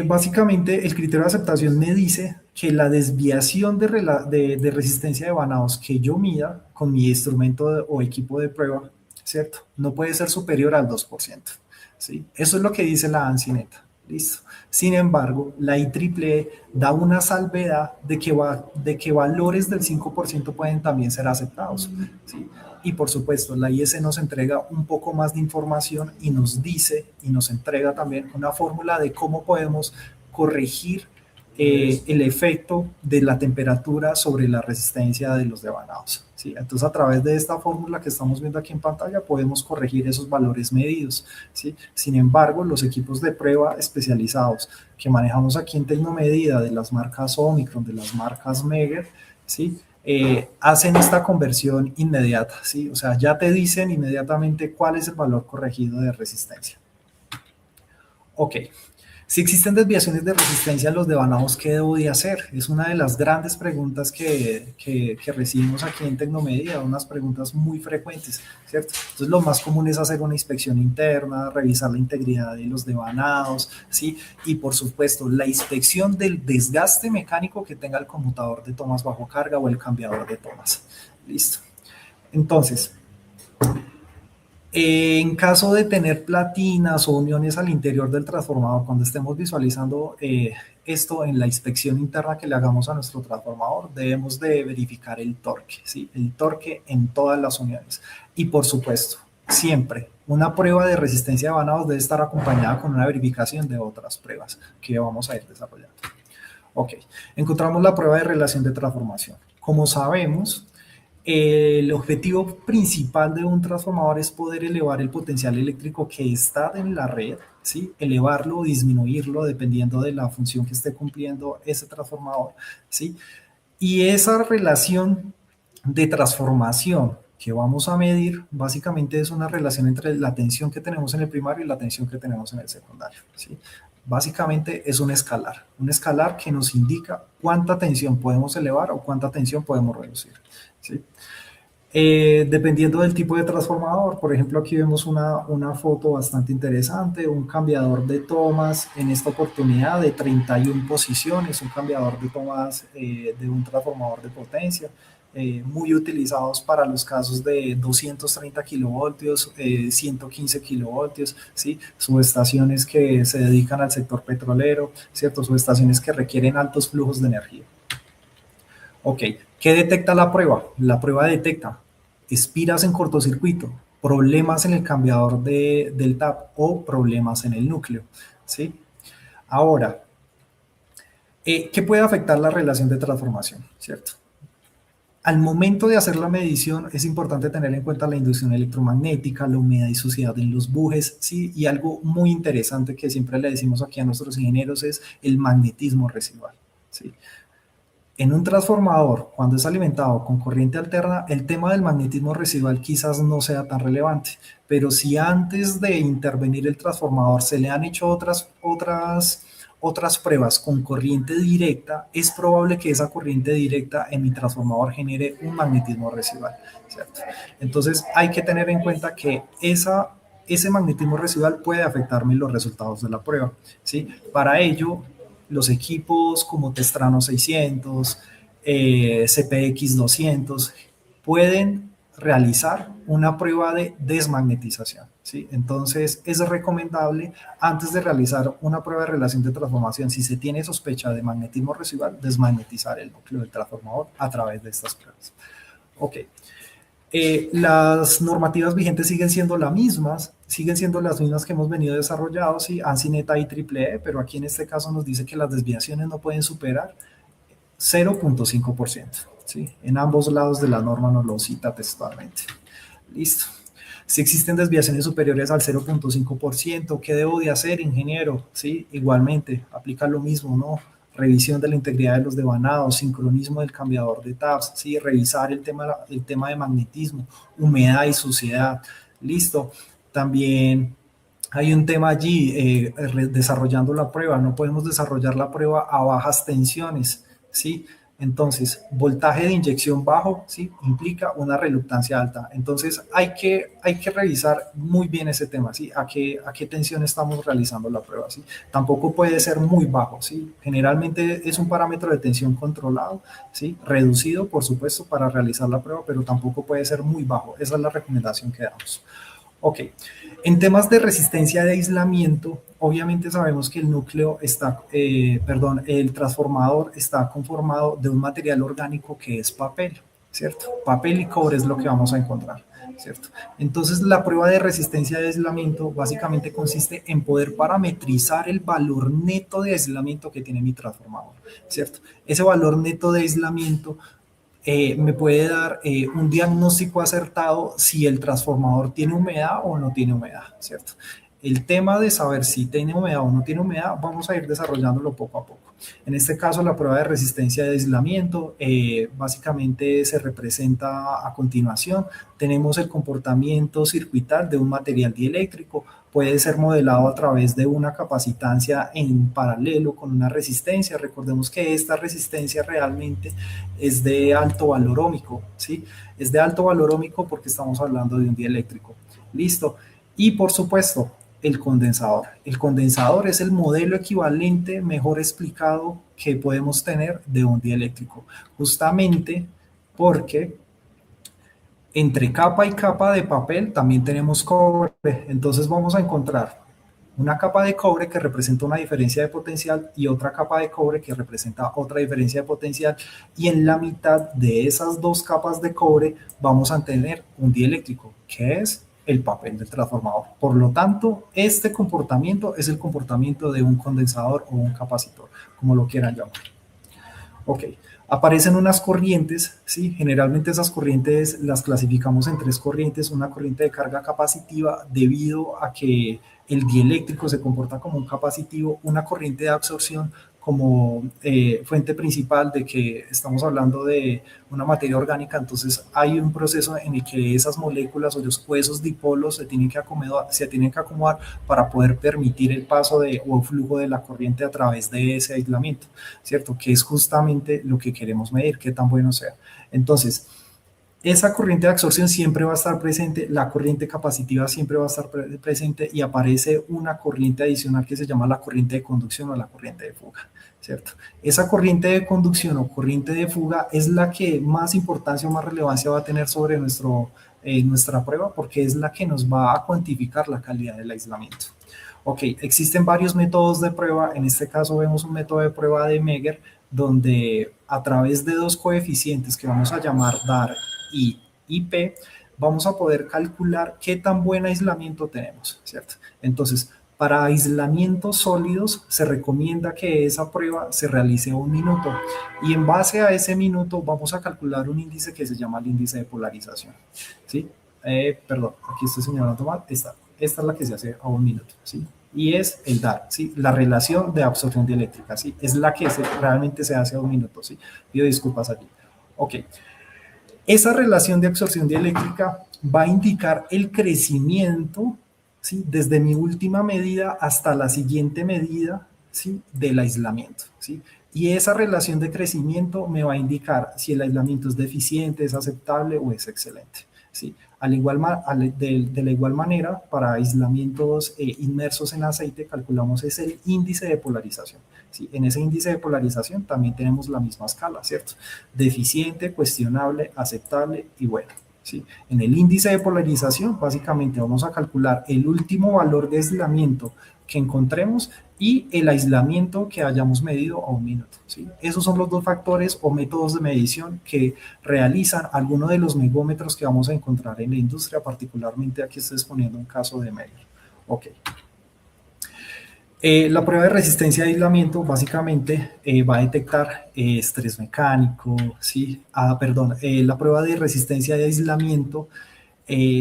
Básicamente el criterio de aceptación me dice que la desviación de resistencia de vanados que yo mida con mi instrumento o equipo de prueba, ¿cierto? No puede ser superior al 2%, ¿sí? Eso es lo que dice la ANSI NETA. Listo. Sin embargo, la IEEE da una salvedad de que valores del 5% pueden también ser aceptados, ¿sí? Y por supuesto, la IEC nos entrega un poco más de información y nos dice y nos entrega también una fórmula de cómo podemos corregir el efecto de la temperatura sobre la resistencia de los devanados, ¿sí? Entonces, a través de esta fórmula que estamos viendo aquí en pantalla, podemos corregir esos valores medidos, ¿sí? Sin embargo, los equipos de prueba especializados que manejamos aquí en Tecnomedida, de las marcas Omicron, de las marcas Megger, ¿sí? Hacen esta conversión inmediata, ¿sí? O sea, ya te dicen inmediatamente cuál es el valor corregido de resistencia. Ok. Si existen desviaciones de resistencia a los devanados, ¿qué debo de hacer? Es una de las grandes preguntas que recibimos aquí en Tecnomedida, unas preguntas muy frecuentes, ¿cierto? Entonces, lo más común es hacer una inspección interna, revisar la integridad de los devanados, ¿sí? Y, por supuesto, la inspección del desgaste mecánico que tenga el conmutador de tomas bajo carga o el cambiador de tomas. Listo. Entonces, en caso de tener platinas o uniones al interior del transformador, cuando estemos visualizando esto en la inspección interna que le hagamos a nuestro transformador, debemos de verificar el torque, ¿sí? El torque en todas las uniones. Y por supuesto, siempre una prueba de resistencia de vanados debe estar acompañada con una verificación de otras pruebas que vamos a ir desarrollando. Ok, encontramos la prueba de relación de transformación. Como sabemos, el objetivo principal de un transformador es poder elevar el potencial eléctrico que está en la red, ¿sí? Elevarlo o disminuirlo dependiendo de la función que esté cumpliendo ese transformador, ¿sí? Y esa relación de transformación que vamos a medir básicamente es una relación entre la tensión que tenemos en el primario y la tensión que tenemos en el secundario, ¿sí? Básicamente es un escalar que nos indica cuánta tensión podemos elevar o cuánta tensión podemos reducir, ¿sí? Dependiendo del tipo de transformador, por ejemplo, aquí vemos una foto bastante interesante, un cambiador de tomas, en esta oportunidad de 31 posiciones, un cambiador de tomas de un transformador de potencia, muy utilizados para los casos de 230 kilovoltios, 115 kilovoltios, ¿sí? Subestaciones que se dedican al sector petrolero, ¿cierto? Subestaciones que requieren altos flujos de energía. Ok, ¿qué detecta la prueba? La prueba detecta espiras en cortocircuito, problemas en el cambiador del tap o problemas en el núcleo, ¿sí? Ahora, ¿qué puede afectar la relación de transformación? ¿Cierto? Al momento de hacer la medición es importante tener en cuenta la inducción electromagnética, la humedad y suciedad en los bujes, ¿sí? Y algo muy interesante que siempre le decimos aquí a nuestros ingenieros es el magnetismo residual, ¿sí? En un transformador, cuando es alimentado con corriente alterna, el tema del magnetismo residual quizás no sea tan relevante, pero si antes de intervenir el transformador se le han hecho otras pruebas con corriente directa, es probable que esa corriente directa en mi transformador genere un magnetismo residual, ¿cierto? Entonces hay que tener en cuenta que ese magnetismo residual puede afectarme los resultados de la prueba, ¿sí? Para ello, los equipos como Testrano 600, CPX 200 pueden realizar una prueba de desmagnetización, ¿sí? Entonces es recomendable antes de realizar una prueba de relación de transformación, si se tiene sospecha de magnetismo residual, desmagnetizar el núcleo del transformador a través de estas pruebas. Ok. Las normativas vigentes siguen siendo las mismas que hemos venido desarrollando, ¿sí? ANSI, NETA y EEE, pero aquí en este caso nos dice que las desviaciones no pueden superar 0.5%, ¿sí? En ambos lados de la norma nos lo cita textualmente. Listo. Si existen desviaciones superiores al 0.5%, ¿qué debo de hacer, ingeniero? ¿Sí? Igualmente, aplica lo mismo, ¿no? Revisión de la integridad de los devanados, sincronismo del cambiador de taps, ¿sí? Revisar el tema de magnetismo, humedad y suciedad. Listo. También hay un tema allí, desarrollando la prueba. No podemos desarrollar la prueba a bajas tensiones, ¿sí? Entonces, voltaje de inyección bajo, ¿sí? Implica una reluctancia alta. Entonces, hay que revisar muy bien ese tema, ¿sí? A qué tensión estamos realizando la prueba, ¿sí? Tampoco puede ser muy bajo, ¿sí? Generalmente es un parámetro de tensión controlado, ¿sí? Reducido, por supuesto, para realizar la prueba, pero tampoco puede ser muy bajo. Esa es la recomendación que damos. Ok. En temas de resistencia de aislamiento, obviamente sabemos que el núcleo el transformador está conformado de un material orgánico que es papel, ¿cierto? Papel y cobre es lo que vamos a encontrar, ¿cierto? Entonces, la prueba de resistencia de aislamiento básicamente consiste en poder parametrizar el valor neto de aislamiento que tiene mi transformador, ¿cierto? Ese valor neto de aislamiento me puede dar un diagnóstico acertado si el transformador tiene humedad o no tiene humedad, ¿cierto? El tema de saber si tiene humedad o no tiene humedad, vamos a ir desarrollándolo poco a poco. En este caso, la prueba de resistencia de aislamiento básicamente se representa a continuación. Tenemos el comportamiento circuital de un material dieléctrico, puede ser modelado a través de una capacitancia en paralelo con una resistencia. Recordemos que esta resistencia realmente es de alto valor ómico, ¿sí? Es de alto valor ómico porque estamos hablando de un dieléctrico. Listo. Y por supuesto, el condensador. El condensador es el modelo equivalente mejor explicado que podemos tener de un dieléctrico, justamente porque entre capa y capa de papel también tenemos cobre. Entonces vamos a encontrar una capa de cobre que representa una diferencia de potencial y otra capa de cobre que representa otra diferencia de potencial, y en la mitad de esas dos capas de cobre vamos a tener un dieléctrico, que es el papel del transformador. Por lo tanto, este comportamiento es el comportamiento de un condensador o un capacitor, como lo quieran llamar. Ok, aparecen unas corrientes, ¿sí? Generalmente esas corrientes las clasificamos en tres corrientes. Una corriente de carga capacitiva debido a que el dieléctrico se comporta como un capacitivo, una corriente de absorción como fuente principal de que estamos hablando de una materia orgánica. Entonces hay un proceso en el que esas moléculas o esos dipolos se tienen que acomodar para poder permitir el paso o flujo de la corriente a través de ese aislamiento, ¿cierto? Que es justamente lo que queremos medir, qué tan bueno sea. Entonces, esa corriente de absorción siempre va a estar presente, la corriente capacitiva siempre va a estar presente, y aparece una corriente adicional que se llama la corriente de conducción o la corriente de fuga, ¿cierto? Esa corriente de conducción o corriente de fuga es la que más importancia o más relevancia va a tener sobre nuestra prueba, porque es la que nos va a cuantificar la calidad del aislamiento. Ok, existen varios métodos de prueba. En este caso vemos un método de prueba de Megger, donde a través de dos coeficientes que vamos a llamar DAR y IP, vamos a poder calcular qué tan buen aislamiento tenemos, ¿cierto? Entonces, para aislamientos sólidos se recomienda que esa prueba se realice 1 minuto, y en base a ese minuto vamos a calcular un índice que se llama el índice de polarización, ¿sí? Perdón, aquí estoy señalando mal, esta es la que se hace a 1 minuto, ¿sí? Y es el DAR, ¿sí? La relación de absorción dieléctrica, ¿sí? Es la que realmente se hace a 1 minuto, ¿sí? Pido disculpas allí. Ok. Esa relación de absorción dieléctrica va a indicar el crecimiento, ¿sí? Desde mi última medida hasta la siguiente medida, ¿sí?, del aislamiento, ¿sí? Y esa relación de crecimiento me va a indicar si el aislamiento es deficiente, es aceptable o es excelente, ¿sí? De la igual manera, para aislamientos inmersos en aceite, calculamos es el índice de polarización, ¿sí? En ese índice de polarización también tenemos la misma escala, ¿cierto? Deficiente, cuestionable, aceptable y bueno, ¿sí? En el índice de polarización, básicamente vamos a calcular el último valor de aislamiento que encontremos y el aislamiento que hayamos medido a un minuto, ¿sí? Esos son los dos factores o métodos de medición que realizan algunos de los megómetros que vamos a encontrar en la industria, particularmente aquí estoy exponiendo un caso de Meyer. Ok. La prueba de resistencia de aislamiento básicamente va a detectar estrés mecánico, ¿sí? Perdón, la prueba de resistencia de aislamiento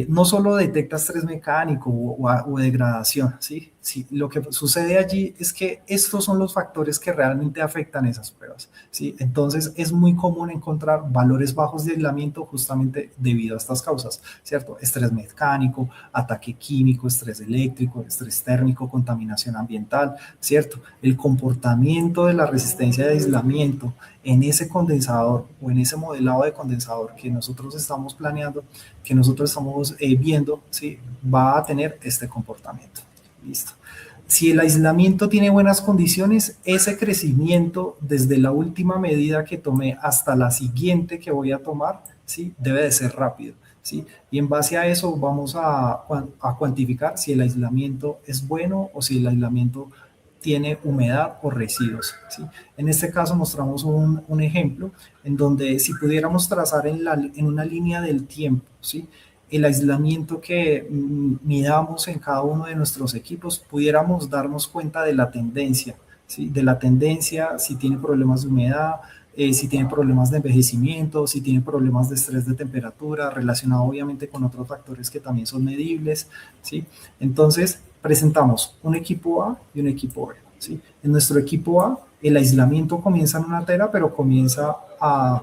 no solo detecta estrés mecánico o degradación, ¿sí? Sí, lo que sucede allí es que estos son los factores que realmente afectan esas pruebas, ¿sí? Entonces es muy común encontrar valores bajos de aislamiento justamente debido a estas causas, ¿cierto? Estrés mecánico, ataque químico, estrés eléctrico, estrés térmico, contaminación ambiental, ¿cierto? El comportamiento de la resistencia de aislamiento en ese condensador o en ese modelado de condensador que nosotros estamos planeando, que nosotros estamos viendo, ¿sí?, va a tener este comportamiento. Listo. Si el aislamiento tiene buenas condiciones, ese crecimiento desde la última medida que tomé hasta la siguiente que voy a tomar, ¿sí?, debe de ser rápido, ¿sí? Y en base a eso vamos a cuantificar si el aislamiento es bueno o si el aislamiento tiene humedad o residuos, ¿sí? En este caso mostramos un ejemplo en donde si pudiéramos trazar en una línea del tiempo, ¿sí?, el aislamiento que midamos en cada uno de nuestros equipos, pudiéramos darnos cuenta de la tendencia, ¿sí?, de la tendencia, si tiene problemas de humedad, si tiene problemas de envejecimiento, si tiene problemas de estrés de temperatura, relacionado obviamente con otros factores que también son medibles, ¿sí? Entonces, presentamos un equipo A y un equipo B, ¿sí? En nuestro equipo A, el aislamiento comienza en una tela, pero comienza a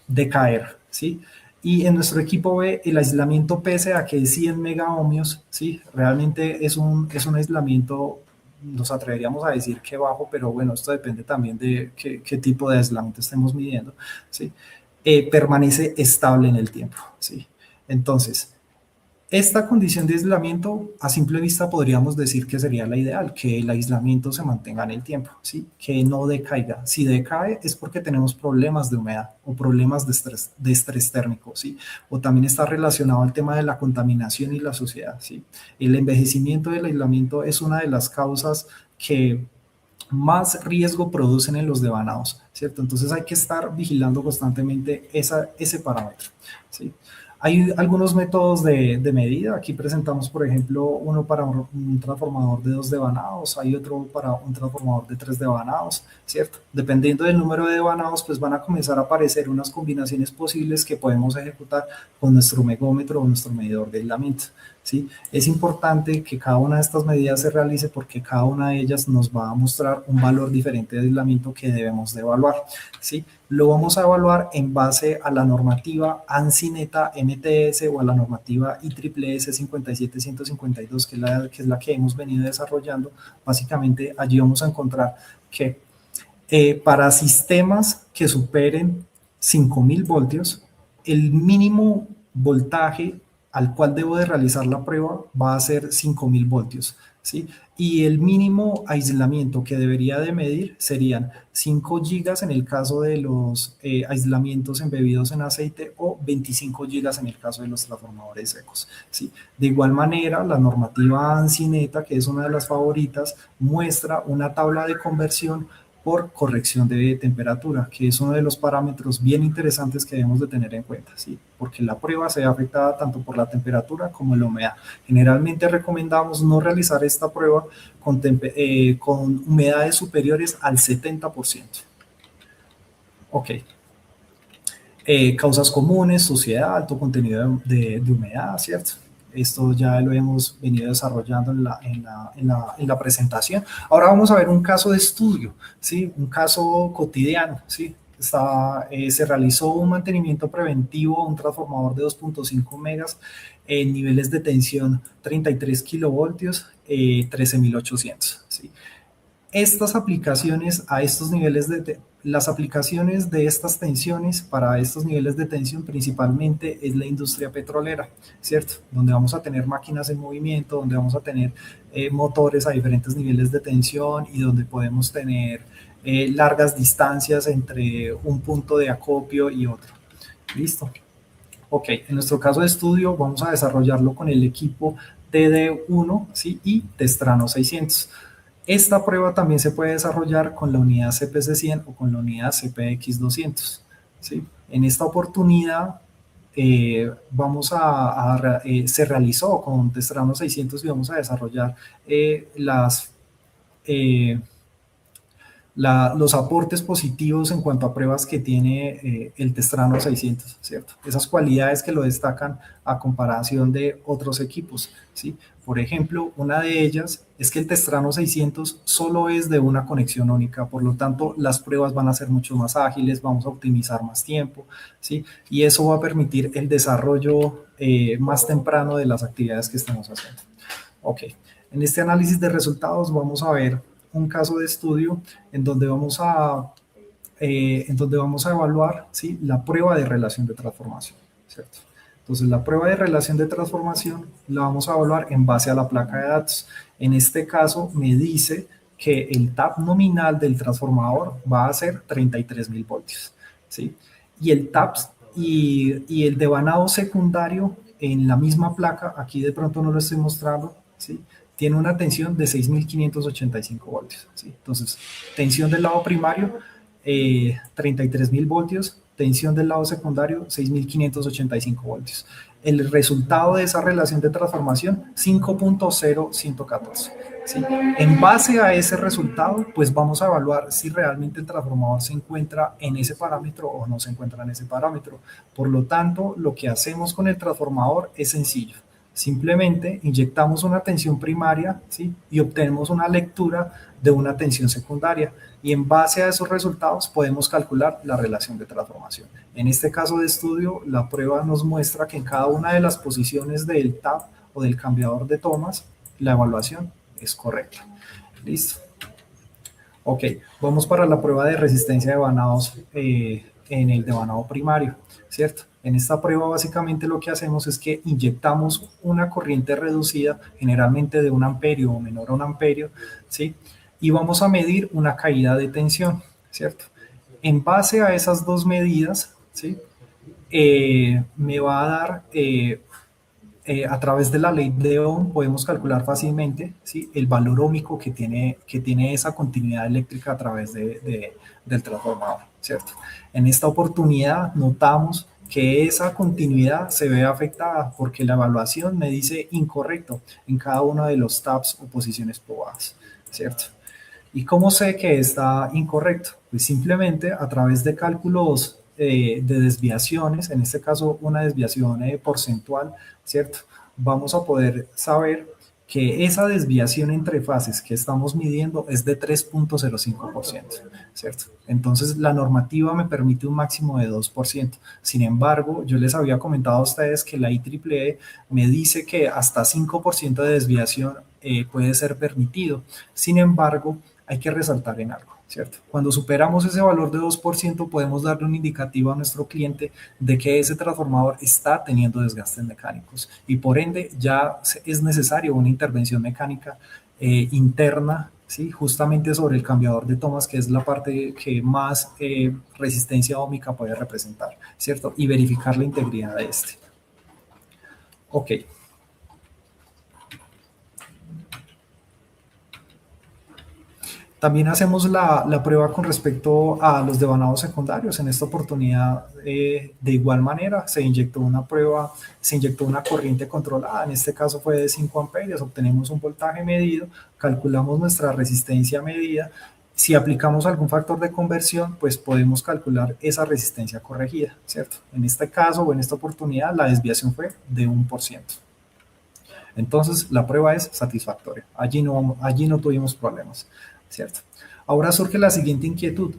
decaer, ¿sí? Y en nuestro equipo B, el aislamiento, pese a que es 100 megaohmios, ¿sí?, realmente es un aislamiento, nos atreveríamos a decir que bajo, pero bueno, esto depende también de qué tipo de aislamiento estemos midiendo, ¿sí? Permanece estable en el tiempo, ¿sí? Entonces, esta condición de aislamiento, a simple vista podríamos decir que sería la ideal, que el aislamiento se mantenga en el tiempo, ¿sí?, que no decaiga. Si decae es porque tenemos problemas de humedad o problemas de estrés térmico, ¿sí? O también está relacionado al tema de la contaminación y la suciedad, ¿sí? El envejecimiento del aislamiento es una de las causas que más riesgo producen en los devanados, ¿cierto? Entonces hay que estar vigilando constantemente ese parámetro, ¿sí? Hay algunos métodos de medida. Aquí presentamos, por ejemplo, uno para un transformador de 2 devanados, hay otro para un transformador de 3 devanados, ¿cierto? Dependiendo del número de devanados, pues van a comenzar a aparecer unas combinaciones posibles que podemos ejecutar con nuestro megómetro o nuestro medidor de aislamiento, ¿sí? Es importante que cada una de estas medidas se realice porque cada una de ellas nos va a mostrar un valor diferente de aislamiento que debemos de evaluar, ¿sí? Lo vamos a evaluar en base a la normativa ANSI NETA MTS o a la normativa IEEE 57152, que es la que hemos venido desarrollando. Básicamente allí vamos a encontrar que para sistemas que superen 5000 voltios, el mínimo voltaje al cual debo de realizar la prueba va a ser 5000 voltios, ¿sí? Y el mínimo aislamiento que debería de medir serían 5 gigas en el caso de los aislamientos embebidos en aceite o 25 gigas en el caso de los transformadores secos, ¿sí? De igual manera, la normativa ANSI NETA, que es una de las favoritas, muestra una tabla de conversión por corrección de temperatura, que es uno de los parámetros bien interesantes que debemos de tener en cuenta, ¿sí? Porque la prueba se ve afectada tanto por la temperatura como la humedad. Generalmente recomendamos no realizar esta prueba con humedades superiores al 70%. Ok. Causas comunes, suciedad, alto contenido de humedad, ¿cierto? Esto ya lo hemos venido desarrollando en la presentación. Ahora vamos a ver un caso de estudio, ¿sí? Un caso cotidiano, ¿sí? Se realizó un mantenimiento preventivo a un transformador de 2.5 megas en niveles de tensión 33 kilovoltios, 13.800, ¿sí? Estas aplicaciones a estos niveles las aplicaciones de estas tensiones para estos niveles de tensión principalmente es la industria petrolera, ¿cierto? Donde vamos a tener máquinas en movimiento, donde vamos a tener motores a diferentes niveles de tensión y donde podemos tener largas distancias entre un punto de acopio y otro. ¿Listo? Ok, en nuestro caso de estudio vamos a desarrollarlo con el equipo TD1, ¿sí? Y Testrano 600. Esta prueba también se puede desarrollar con la unidad CPC-100 o con la unidad CPX-200, ¿sí? En esta oportunidad se realizó con Testrano 600 y vamos a desarrollar los aportes positivos en cuanto a pruebas que tiene el Testrano 600, ¿cierto? Esas cualidades que lo destacan a comparación de otros equipos, ¿sí? Por ejemplo, una de ellas es que el Testrano 600 solo es de una conexión única, por lo tanto, las pruebas van a ser mucho más ágiles, vamos a optimizar más tiempo, ¿sí? Y eso va a permitir el desarrollo más temprano de las actividades que estamos haciendo. Ok, en este análisis de resultados vamos a ver un caso de estudio en donde vamos a evaluar, ¿sí? La prueba de relación de transformación, ¿cierto? Entonces, la prueba de relación de transformación la vamos a evaluar en base a la placa de datos. En este caso, me dice que el tap nominal del transformador va a ser 33.000 voltios, ¿sí? Y el tap y el devanado secundario en la misma placa, aquí de pronto no lo estoy mostrando, ¿sí? Tiene una tensión de 6.585 voltios, ¿sí? Entonces, tensión del lado primario, 33.000 voltios, tensión del lado secundario, 6.585 voltios. El resultado de esa relación de transformación, 5.0114. ¿Sí? En base a ese resultado, pues vamos a evaluar si realmente el transformador se encuentra en ese parámetro o no se encuentra en ese parámetro. Por lo tanto, lo que hacemos con el transformador es sencillo. Simplemente inyectamos una tensión primaria, ¿sí? Y obtenemos una lectura de una tensión secundaria. Y en base a esos resultados podemos calcular la relación de transformación. En este caso de estudio, la prueba nos muestra que en cada una de las posiciones del tap o del cambiador de tomas, la evaluación es correcta. Listo. Ok, vamos para la prueba de resistencia de vanados en el devanado primario, ¿cierto? En esta prueba básicamente lo que hacemos es que inyectamos una corriente reducida, generalmente de 1 amperio o menor a 1 amperio, ¿sí? Y vamos a medir una caída de tensión, ¿cierto? En base a esas dos medidas, ¿sí? Me va a dar, a través de la ley de Ohm, podemos calcular fácilmente, ¿sí? El valor óhmico que tiene esa continuidad eléctrica a través del transformador, ¿cierto? En esta oportunidad notamos que esa continuidad se ve afectada porque la evaluación me dice incorrecto en cada uno de los taps o posiciones probadas, ¿cierto? ¿Y cómo sé que está incorrecto? Pues simplemente a través de cálculos de desviaciones, en este caso una desviación porcentual, ¿cierto? Vamos a poder saber que esa desviación entre fases que estamos midiendo es de 3.05%, ¿cierto? Entonces, la normativa me permite un máximo de 2%. Sin embargo, yo les había comentado a ustedes que la IEEE me dice que hasta 5% de desviación puede ser permitido. Sin embargo, hay que resaltar en algo, ¿cierto? Cuando superamos ese valor de 2%, podemos darle un indicativo a nuestro cliente de que ese transformador está teniendo desgastes mecánicos y por ende ya es necesario una intervención mecánica interna, ¿sí? Justamente sobre el cambiador de tomas, que es la parte que más resistencia óhmica puede representar, ¿cierto? Y verificar la integridad de este. Ok. También hacemos la prueba con respecto a los devanados secundarios. En esta oportunidad, de igual manera, se inyectó una corriente controlada. En este caso fue de 5 amperios. Obtenemos un voltaje medido, calculamos nuestra resistencia medida. Si aplicamos algún factor de conversión, pues podemos calcular esa resistencia corregida, ¿cierto? En este caso o en esta oportunidad, la desviación fue de 1%. Entonces, la prueba es satisfactoria. Allí no tuvimos problemas, ¿cierto? Ahora surge la siguiente inquietud.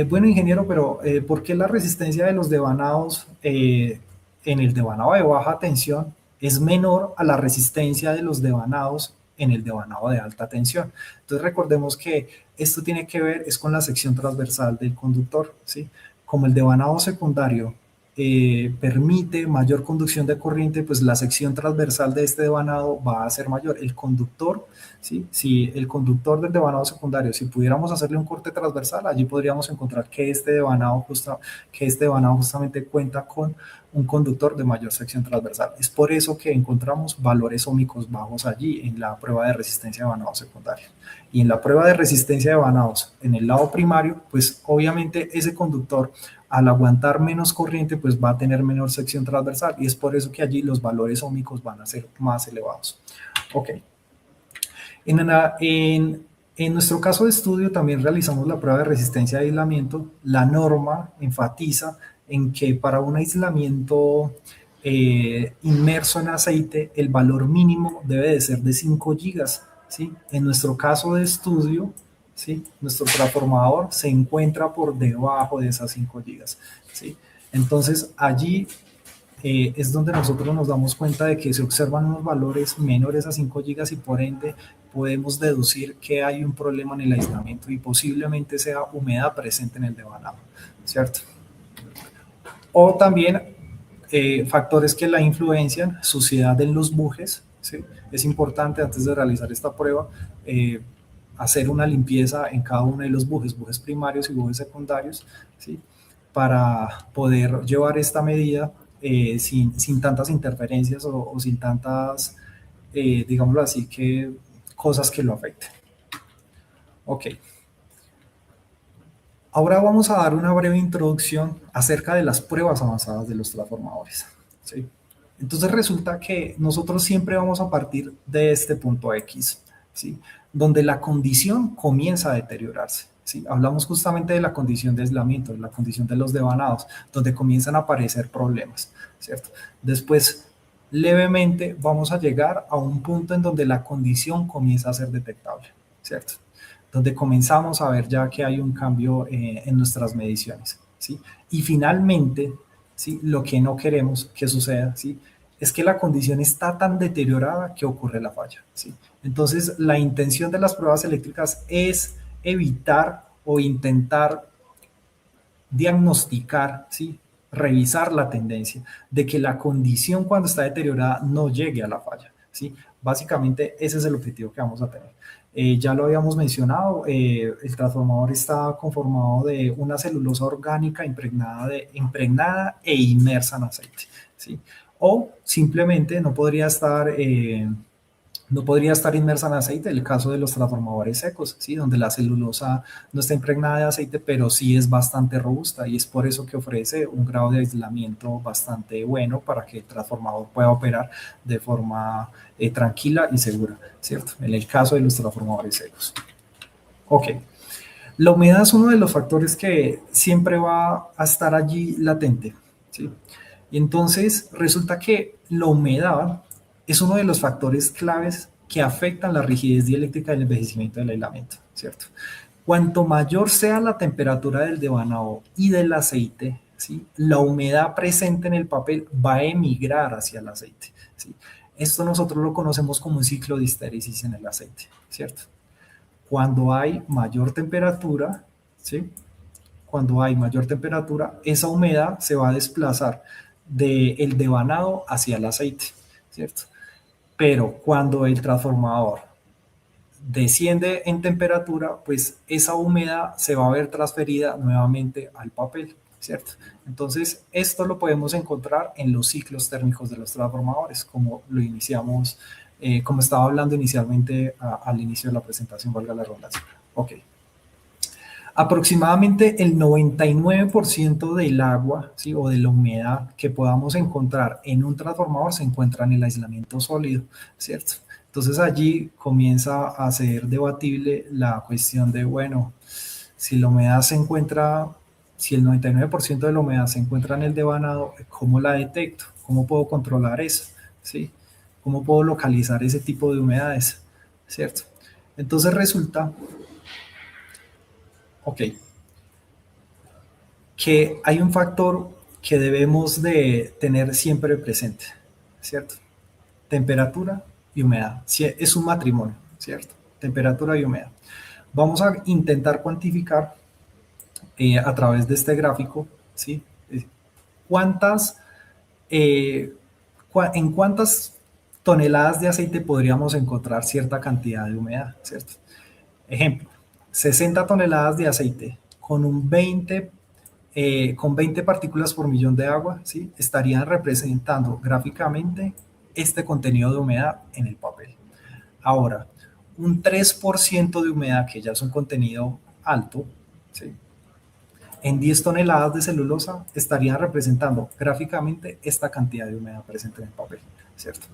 Bueno, ingeniero, pero ¿por qué la resistencia de los devanados en el devanado de baja tensión es menor a la resistencia de los devanados en el devanado de alta tensión. Entonces recordemos que esto tiene que ver es con la sección transversal del conductor, ¿sí? Como el devanado secundario permite mayor conducción de corriente, pues la sección transversal de este devanado va a ser mayor. El conductor, ¿sí? Si el conductor del devanado secundario, si pudiéramos hacerle un corte transversal, allí podríamos encontrar que que este devanado justamente cuenta con un conductor de mayor sección transversal. Es por eso que encontramos valores óhmicos bajos allí en la prueba de resistencia de devanado secundario. Y en la prueba de resistencia de devanados en el lado primario, pues obviamente ese conductor al aguantar menos corriente, pues va a tener menor sección transversal y es por eso que allí los valores óhmicos van a ser más elevados. Ok. En nuestro caso de estudio también realizamos la prueba de resistencia de aislamiento. La norma enfatiza en que para un aislamiento inmerso en aceite, el valor mínimo debe de ser de 5 gigas. ¿Sí? En nuestro caso de estudio, ¿sí? Nuestro transformador se encuentra por debajo de esas 5 gigas. ¿Sí? Entonces, allí es donde nosotros nos damos cuenta de que se observan unos valores menores a 5 gigas y por ende podemos deducir que hay un problema en el aislamiento y posiblemente sea humedad presente en el devanado, ¿cierto? O también factores que la influencian, suciedad en los bujes, ¿sí? Es importante antes de realizar esta prueba hacer una limpieza en cada uno de los bujes primarios y bujes secundarios, ¿sí? Para poder llevar esta medida sin tantas interferencias o sin tantas, digámoslo así, que cosas que lo afecten. Ok. Ahora vamos a dar una breve introducción acerca de las pruebas avanzadas de los transformadores. ¿Sí? Entonces resulta que nosotros siempre vamos a partir de este punto X, ¿sí? Donde la condición comienza a deteriorarse. ¿Sí? Hablamos justamente de la condición de aislamiento, de la condición de los devanados, donde comienzan a aparecer problemas, ¿cierto? Después, levemente, vamos a llegar a un punto en donde la condición comienza a ser detectable, ¿cierto? Donde comenzamos a ver ya que hay un cambio en nuestras mediciones, ¿sí? Y finalmente, ¿sí? Lo que no queremos que suceda, ¿sí? Es que la condición está tan deteriorada que ocurre la falla, ¿sí? Entonces, la intención de las pruebas eléctricas es evitar o intentar diagnosticar, ¿sí? Revisar la tendencia de que la condición cuando está deteriorada no llegue a la falla, ¿sí? Básicamente ese es el objetivo que vamos a tener. Ya lo habíamos mencionado, el transformador está conformado de una celulosa orgánica impregnada e inmersa en aceite, ¿sí? O simplemente no podría estar inmersa en aceite, el caso de los transformadores secos, ¿sí? Donde la celulosa no está impregnada de aceite, pero sí es bastante robusta y es por eso que ofrece un grado de aislamiento bastante bueno para que el transformador pueda operar de forma tranquila y segura, ¿cierto? En el caso de los transformadores secos. Ok. La humedad es uno de los factores que siempre va a estar allí latente, ¿sí? Y entonces resulta que la humedad es uno de los factores claves que afectan la rigidez dieléctrica del envejecimiento del aislamiento, ¿cierto? Cuanto mayor sea la temperatura del devanado y del aceite, ¿sí? La humedad presente en el papel va a emigrar hacia el aceite, ¿sí? Esto nosotros lo conocemos como un ciclo de histéresis en el aceite, ¿cierto? Cuando hay mayor temperatura, ¿sí? Cuando hay mayor temperatura, esa humedad se va a desplazar del devanado hacia el aceite, ¿cierto? Pero cuando el transformador desciende en temperatura, pues esa humedad se va a ver transferida nuevamente al papel, ¿cierto? Entonces, esto lo podemos encontrar en los ciclos térmicos de los transformadores, como lo iniciamos, como estaba hablando inicialmente al inicio de la presentación, valga la redundancia. Ok. Aproximadamente el 99% del agua, ¿sí? O de la humedad que podamos encontrar en un transformador se encuentra en el aislamiento sólido, ¿cierto? Entonces allí comienza a ser debatible la cuestión de, bueno, si la humedad se encuentra, si el 99% de la humedad se encuentra en el devanado, ¿cómo la detecto? ¿Cómo puedo controlar eso? ¿Sí? ¿Cómo puedo localizar ese tipo de humedades? ¿Cierto? Entonces resulta, ok, que hay un factor que debemos de tener siempre presente, ¿cierto? Temperatura y humedad. Es un matrimonio, ¿cierto? Temperatura y humedad. Vamos a intentar cuantificar a través de este gráfico, ¿sí? ¿Cuántas, eh, en cuántas toneladas de aceite podríamos encontrar cierta cantidad de humedad, ¿cierto? Ejemplo, 60 toneladas de aceite con 20 partículas por millón de agua, ¿sí? Estarían representando gráficamente este contenido de humedad en el papel. Ahora, un 3% de humedad, que ya es un contenido alto, ¿sí? En 10 toneladas de celulosa estarían representando gráficamente esta cantidad de humedad presente en el papel, ¿cierto?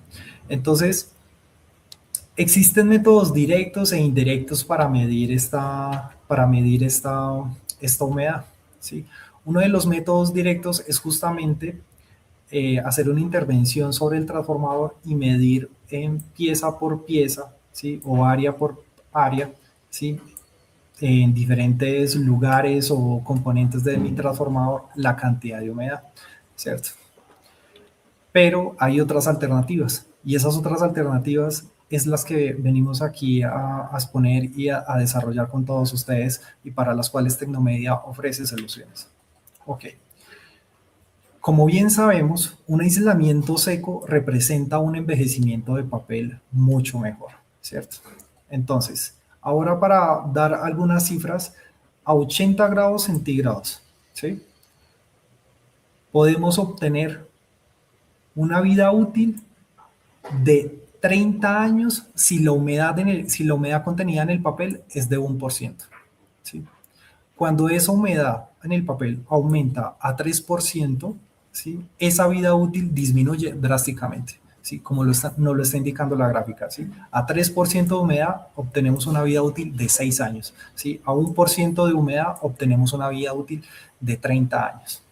Entonces, existen métodos directos e indirectos para medir esta humedad, ¿sí? Uno de los métodos directos es justamente hacer una intervención sobre el transformador y medir en pieza por pieza, ¿sí? O área por área, ¿sí? En diferentes lugares o componentes de mi transformador la cantidad de humedad, ¿cierto? Pero hay otras alternativas y esas otras alternativas es las que venimos aquí a exponer y a desarrollar con todos ustedes y para las cuales Tecnomedia ofrece soluciones. Ok. Como bien sabemos, un aislamiento seco representa un envejecimiento de papel mucho mejor, ¿cierto? Entonces, ahora para dar algunas cifras, a 80 grados centígrados, ¿sí? Podemos obtener una vida útil de 30 años si la humedad, si la humedad contenida en el papel es de 1%, ¿sí? Cuando esa humedad en el papel aumenta a 3%, ¿sí? Esa vida útil disminuye drásticamente, ¿sí? Como nos lo está indicando la gráfica, ¿sí? A 3% de humedad obtenemos una vida útil de 6 años, ¿sí? A 1% de humedad obtenemos una vida útil de 30 años.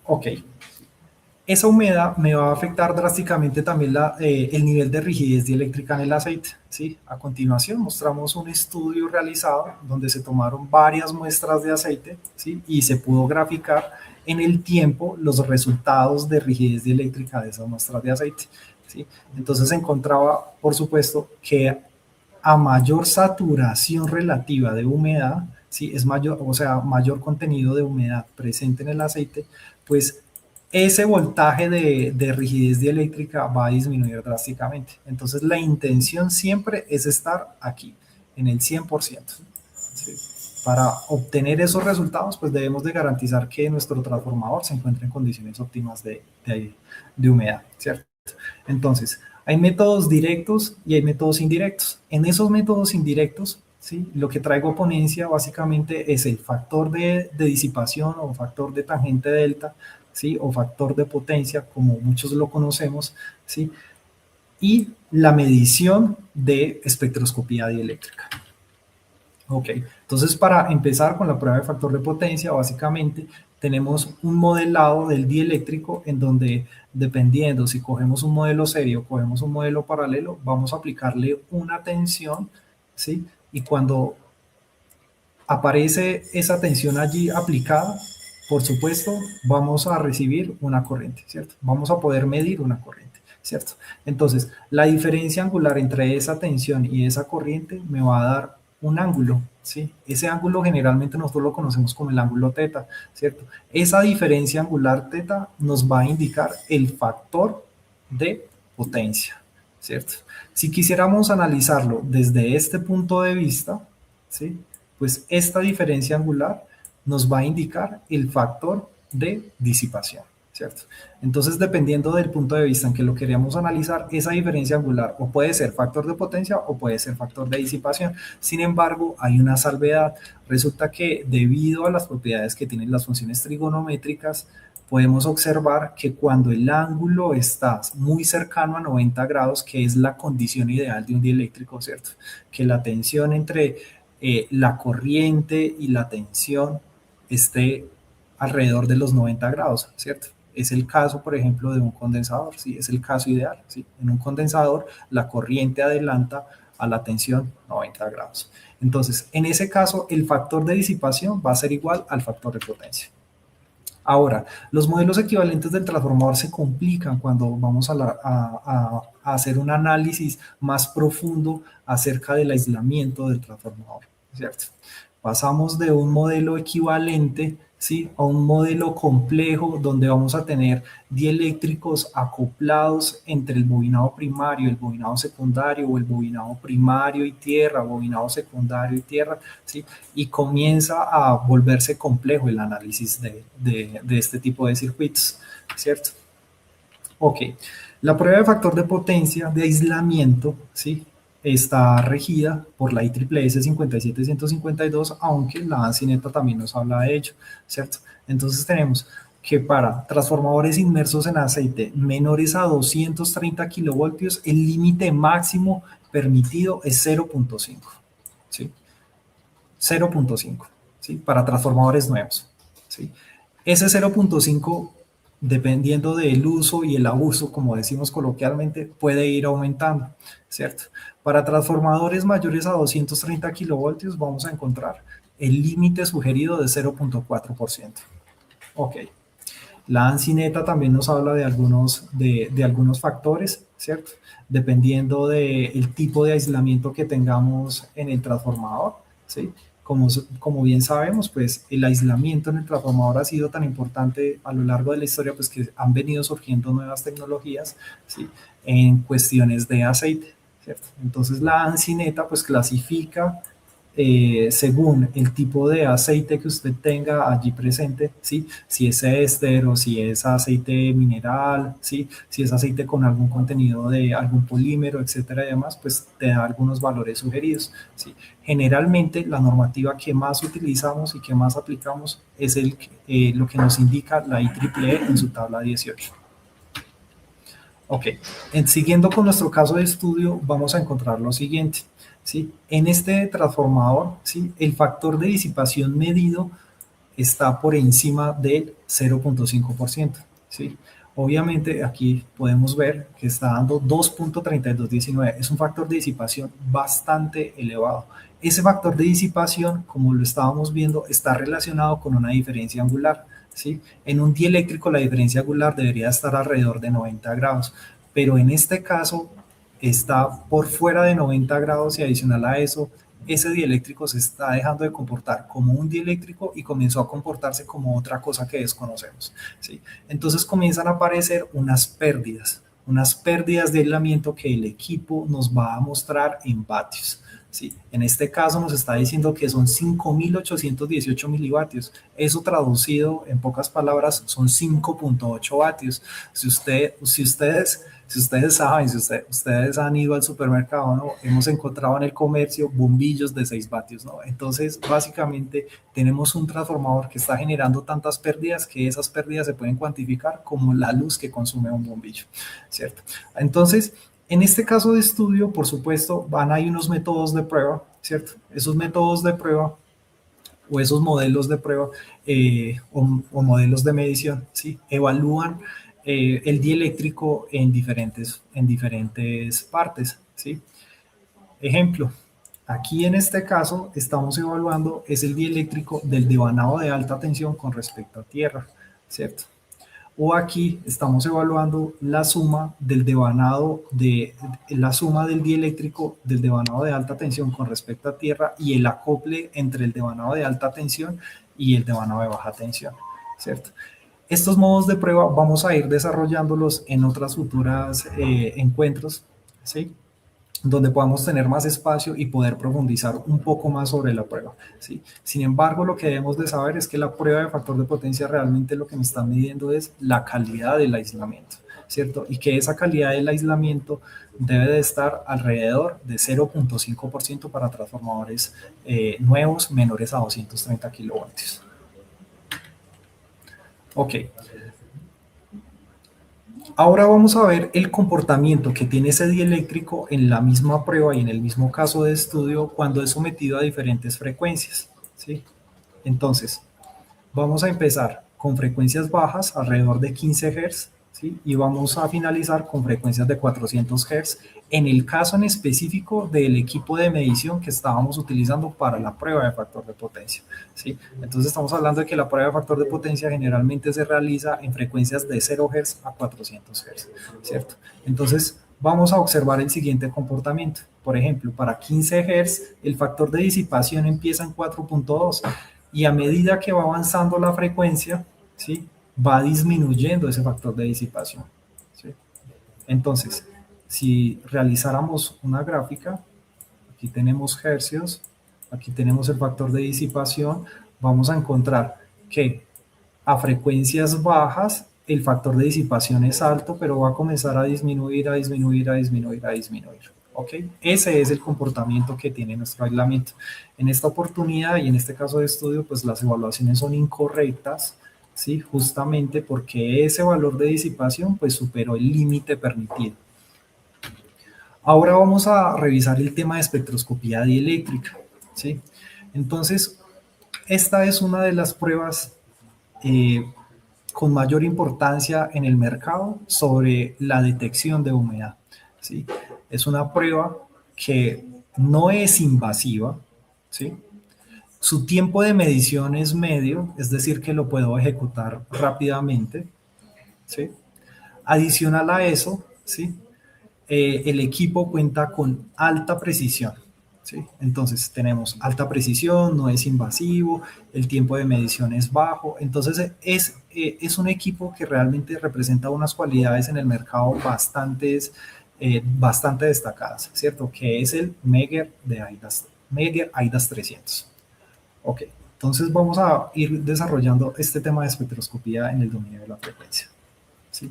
Ok. Esa humedad me va a afectar drásticamente también el nivel de rigidez dieléctrica en el aceite, ¿sí? A continuación mostramos un estudio realizado donde se tomaron varias muestras de aceite, ¿sí? Y se pudo graficar en el tiempo los resultados de rigidez dieléctrica de esas muestras de aceite, ¿sí? Entonces se encontraba, por supuesto, que a mayor saturación relativa de humedad, ¿sí? Es mayor, o sea, mayor contenido de humedad presente en el aceite, pues ese voltaje de rigidez dieléctrica va a disminuir drásticamente. Entonces la intención siempre es estar aquí, en el 100%. ¿Sí? Para obtener esos resultados, pues debemos de garantizar que nuestro transformador se encuentre en condiciones óptimas de humedad, ¿cierto? Entonces, hay métodos directos y hay métodos indirectos. En esos métodos indirectos, ¿sí? Lo que traigo a ponencia básicamente es el factor de disipación o factor de tangente delta, ¿sí? O factor de potencia, como muchos lo conocemos, ¿sí? Y la medición de espectroscopía dieléctrica. Ok, entonces para empezar con la prueba de factor de potencia, básicamente tenemos un modelado del dieléctrico en donde, dependiendo si cogemos un modelo serio o cogemos un modelo paralelo, vamos a aplicarle una tensión, ¿sí? Y cuando aparece esa tensión allí aplicada, por supuesto, vamos a recibir una corriente, ¿cierto? Vamos a poder medir una corriente, ¿cierto? Entonces, la diferencia angular entre esa tensión y esa corriente me va a dar un ángulo, ¿sí? Ese ángulo generalmente nosotros lo conocemos como el ángulo teta, ¿cierto? Esa diferencia angular teta nos va a indicar el factor de potencia, ¿cierto? Si quisiéramos analizarlo desde este punto de vista, ¿sí? Pues esta diferencia angular nos va a indicar el factor de disipación, ¿cierto? Entonces, dependiendo del punto de vista en que lo queremos analizar, esa diferencia angular o puede ser factor de potencia o puede ser factor de disipación. Sin embargo, hay una salvedad. Resulta que debido a las propiedades que tienen las funciones trigonométricas, podemos observar que cuando el ángulo está muy cercano a 90 grados, que es la condición ideal de un dieléctrico, ¿cierto? Que la tensión entre la corriente y la tensión esté alrededor de los 90 grados, ¿cierto? Es el caso, por ejemplo, de un condensador, ¿sí? Es el caso ideal, ¿sí? En un condensador, la corriente adelanta a la tensión 90 grados. Entonces, en ese caso, el factor de disipación va a ser igual al factor de potencia. Ahora, los modelos equivalentes del transformador se complican cuando vamos a hacer un análisis más profundo acerca del aislamiento del transformador, ¿cierto? Pasamos de un modelo equivalente, ¿sí?, a un modelo complejo donde vamos a tener dieléctricos acoplados entre el bobinado primario, el bobinado secundario, o el bobinado primario y tierra, bobinado secundario y tierra, ¿sí? Y comienza a volverse complejo el análisis de este tipo de circuitos, ¿cierto? Ok, la prueba de factor de potencia de aislamiento, ¿sí?, está regida por la IEEE 57152, aunque la ANSI neta también nos habla de ello, ¿cierto? Entonces tenemos que para transformadores inmersos en aceite menores a 230 kilovoltios, el límite máximo permitido es 0.5, ¿sí? 0.5, ¿sí? Para transformadores nuevos, ¿sí? Ese 0.5, dependiendo del uso y el abuso, como decimos coloquialmente, puede ir aumentando, ¿cierto? Para transformadores mayores a 230 kilovoltios vamos a encontrar el límite sugerido de 0.4%. Ok. La ANSI neta también nos habla de algunos factores, ¿cierto? Dependiendo del tipo de aislamiento que tengamos en el transformador, ¿sí? Como bien sabemos, pues el aislamiento en el transformador ha sido tan importante a lo largo de la historia, pues que han venido surgiendo nuevas tecnologías, ¿sí?, en cuestiones de aceite, ¿cierto? Entonces la ANSI neta pues clasifica según el tipo de aceite que usted tenga allí presente, ¿sí? Si es éster o si es aceite mineral, ¿sí? Si es aceite con algún contenido de algún polímero, etcétera y demás, pues te da algunos valores sugeridos, ¿sí? Generalmente la normativa que más utilizamos y que más aplicamos es lo que nos indica la IEEE en su tabla 18. Ok, siguiendo con nuestro caso de estudio, vamos a encontrar lo siguiente, ¿sí? En este transformador, ¿sí?, el factor de disipación medido está por encima del 0.5%, ¿sí? Obviamente aquí podemos ver que está dando 2.3219, es un factor de disipación bastante elevado. Ese factor de disipación, como lo estábamos viendo, está relacionado con una diferencia angular, ¿sí? En un dieléctrico la diferencia angular debería estar alrededor de 90 grados, pero en este caso está por fuera de 90 grados y adicional a eso, ese dieléctrico se está dejando de comportar como un dieléctrico y comenzó a comportarse como otra cosa que desconocemos, ¿sí? Entonces comienzan a aparecer unas pérdidas de aislamiento que el equipo nos va a mostrar en vatios, ¿sí? En este caso nos está diciendo que son 5.818 milivatios. Eso traducido en pocas palabras son 5.8 vatios. Si ustedes saben, si ustedes han ido al supermercado, ¿no?, hemos encontrado en el comercio bombillos de 6 vatios, ¿no? Entonces, básicamente, tenemos un transformador que está generando tantas pérdidas que esas pérdidas se pueden cuantificar como la luz que consume un bombillo, ¿cierto? Entonces, en este caso de estudio, por supuesto, hay unos métodos de prueba, ¿cierto? Esos métodos de prueba o esos modelos de prueba o modelos de medición, ¿sí?, evalúan el dieléctrico en diferentes partes, ¿sí? Ejemplo, aquí en este caso estamos evaluando es el dieléctrico del devanado de alta tensión con respecto a tierra, ¿cierto? O aquí estamos evaluando la suma del dieléctrico del devanado de alta tensión con respecto a tierra y el acople entre el devanado de alta tensión y el devanado de baja tensión, ¿cierto? Estos modos de prueba vamos a ir desarrollándolos en otras futuras encuentros, ¿sí?, donde podamos tener más espacio y poder profundizar un poco más sobre la prueba, ¿sí? Sin embargo, lo que debemos de saber es que la prueba de factor de potencia realmente lo que me está midiendo es la calidad del aislamiento, ¿cierto? Y que esa calidad del aislamiento debe de estar alrededor de 0.5% para transformadores nuevos menores a 230 kilovoltios. Ok. Ahora vamos a ver el comportamiento que tiene ese dieléctrico en la misma prueba y en el mismo caso de estudio cuando es sometido a diferentes frecuencias, ¿sí? Entonces, vamos a empezar con frecuencias bajas, alrededor de 15 Hz, ¿sí? Y vamos a finalizar con frecuencias de 400 Hz en el caso en específico del equipo de medición que estábamos utilizando para la prueba de factor de potencia, ¿sí? Entonces estamos hablando de que la prueba de factor de potencia generalmente se realiza en frecuencias de 0 Hz a 400 Hz, ¿cierto? Entonces vamos a observar el siguiente comportamiento. Por ejemplo, para 15 Hz el factor de disipación empieza en 4.2 y a medida que va avanzando la frecuencia, ¿sí?, va disminuyendo ese factor de disipación, ¿sí? Entonces, si realizáramos una gráfica, aquí tenemos hercios, aquí tenemos el factor de disipación, vamos a encontrar que a frecuencias bajas el factor de disipación es alto, pero va a comenzar a disminuir, a disminuir, a disminuir, a disminuir. ¿Ok? Ese es el comportamiento que tiene nuestro aislamiento. En esta oportunidad y en este caso de estudio, pues las evaluaciones son incorrectas, ¿sí? Justamente porque ese valor de disipación pues superó el límite permitido. Ahora vamos a revisar el tema de espectroscopía dieléctrica, ¿sí? Entonces, esta es una de las pruebas con mayor importancia en el mercado sobre la detección de humedad, ¿sí? Es una prueba que no es invasiva, ¿sí? Su tiempo de medición es medio, es decir, que lo puedo ejecutar rápidamente, ¿sí? Adicional a eso, ¿sí?, el equipo cuenta con alta precisión, ¿sí? Entonces tenemos alta precisión, no es invasivo, el tiempo de medición es bajo, entonces es un equipo que realmente representa unas cualidades en el mercado bastante destacadas, ¿cierto? Que es el Megger IDAS 300. Ok, entonces vamos a ir desarrollando este tema de espectroscopía en el dominio de la frecuencia, ¿sí?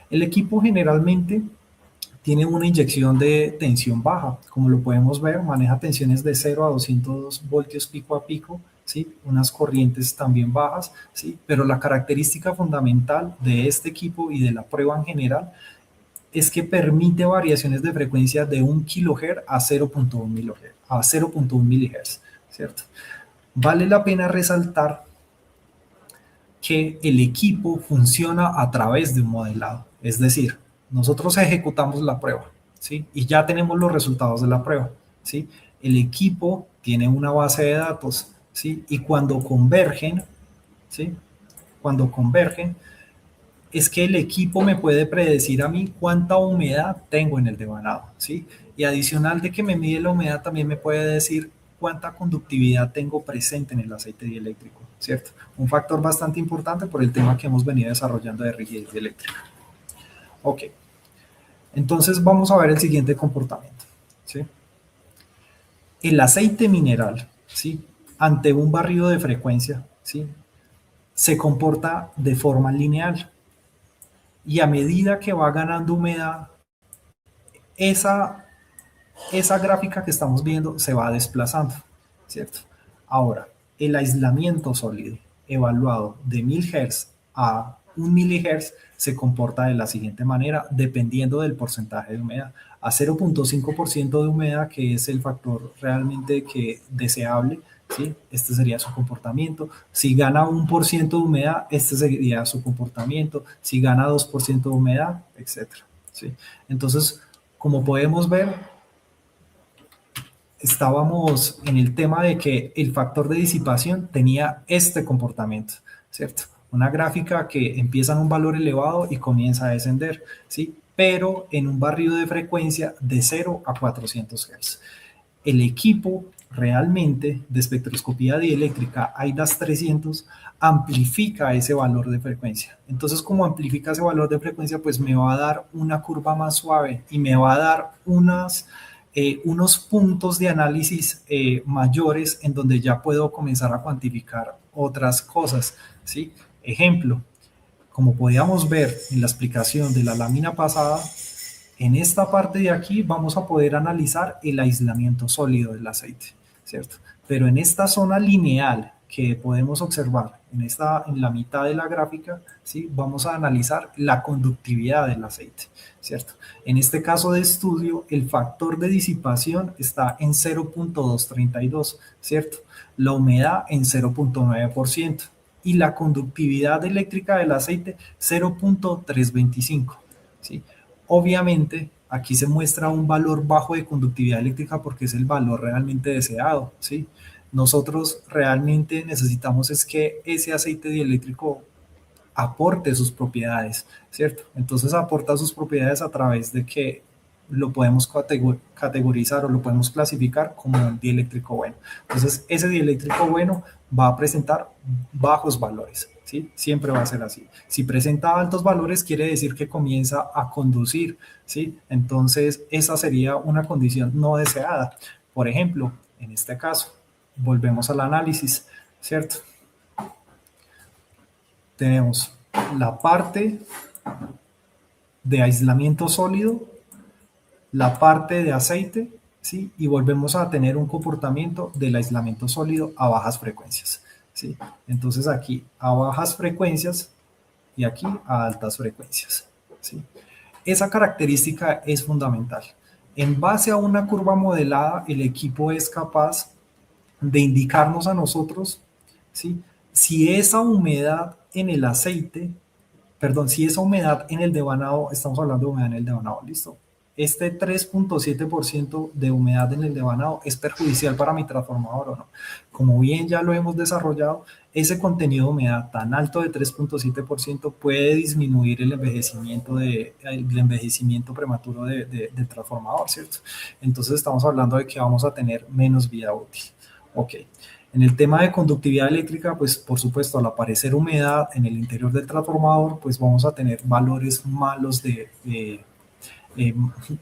El equipo generalmente tiene una inyección de tensión baja, como lo podemos ver, maneja tensiones de 0 a 200 voltios pico a pico, ¿sí? Unas corrientes también bajas, ¿sí? Pero la característica fundamental de este equipo y de la prueba en general es que permite variaciones de frecuencia de 1 kHz a 0.1 MHz, ¿cierto? Vale la pena resaltar que el equipo funciona a través de un modelado, es decir, nosotros ejecutamos la prueba, ¿sí? Y ya tenemos los resultados de la prueba, ¿sí? El equipo tiene una base de datos, ¿sí? Y cuando convergen, ¿sí?, cuando convergen, es que el equipo me puede predecir a mí cuánta humedad tengo en el devanado, ¿sí? Y adicional de que me mide la humedad, también me puede decir cuánta conductividad tengo presente en el aceite dieléctrico, ¿cierto? Un factor bastante importante por el tema que hemos venido desarrollando de rigidez dieléctrica. Ok, entonces vamos a ver el siguiente comportamiento, ¿sí? El aceite mineral, ¿sí?, ante un barrido de frecuencia, ¿sí?, se comporta de forma lineal y a medida que va ganando humedad, esa gráfica que estamos viendo se va desplazando, ¿cierto? Ahora, el aislamiento sólido evaluado de 1000 Hz a 1 mHz se comporta de la siguiente manera, dependiendo del porcentaje de humedad. A 0.5% de humedad, que es el factor realmente deseable, ¿sí?, este sería su comportamiento. Si gana 1% de humedad, este sería su comportamiento. Si gana 2% de humedad, etcétera, ¿sí? Entonces, como podemos ver, estábamos en el tema de que el factor de disipación tenía este comportamiento, ¿cierto? Una gráfica que empieza en un valor elevado y comienza a descender, ¿sí?, pero en un barrido de frecuencia de 0 a 400 Hz. El equipo realmente de espectroscopía dieléctrica IDAS 300 amplifica ese valor de frecuencia. Entonces, como amplifica ese valor de frecuencia, pues me va a dar una curva más suave y me va a dar unos puntos de análisis mayores en donde ya puedo comenzar a cuantificar otras cosas, ¿sí? Ejemplo, como podíamos ver en la explicación de la lámina pasada, en esta parte de aquí vamos a poder analizar el aislamiento sólido del aceite, ¿cierto? Pero en esta zona lineal que podemos observar en la mitad de la gráfica, ¿sí?, vamos a analizar la conductividad del aceite, ¿cierto? En este caso de estudio, el factor de disipación está en 0.232, ¿cierto? La humedad en 0.9% y la conductividad eléctrica del aceite 0.325, ¿sí? Obviamente, aquí se muestra un valor bajo de conductividad eléctrica porque es el valor realmente deseado, ¿sí? Nosotros realmente necesitamos es que ese aceite dieléctrico aporte sus propiedades, ¿cierto? Entonces aporta sus propiedades a través de que lo podemos categorizar o lo podemos clasificar como un dieléctrico bueno. Entonces ese dieléctrico bueno va a presentar bajos valores, ¿sí? Siempre va a ser así. Si presenta altos valores quiere decir que comienza a conducir, ¿sí? Entonces esa sería una condición no deseada. Por ejemplo, en este caso, volvemos al análisis, ¿cierto? Tenemos la parte de aislamiento sólido, la parte de aceite, ¿sí? Y volvemos a tener un comportamiento del aislamiento sólido a bajas frecuencias, ¿sí? Entonces aquí a bajas frecuencias y aquí a altas frecuencias, ¿sí? Esa característica es fundamental. En base a una curva modelada, el equipo es capaz de indicarnos a nosotros, ¿sí? Si esa humedad en el aceite, perdón, si esa humedad en el devanado, estamos hablando de humedad en el devanado, ¿listo? Este 3.7% de humedad en el devanado es perjudicial para mi transformador o no. Como bien ya lo hemos desarrollado, ese contenido de humedad tan alto de 3.7% puede disminuir el envejecimiento prematuro del transformador, ¿cierto? Entonces estamos hablando de que vamos a tener menos vida útil. Ok. En el tema de conductividad eléctrica, pues por supuesto, al aparecer humedad en el interior del transformador, pues vamos a tener valores malos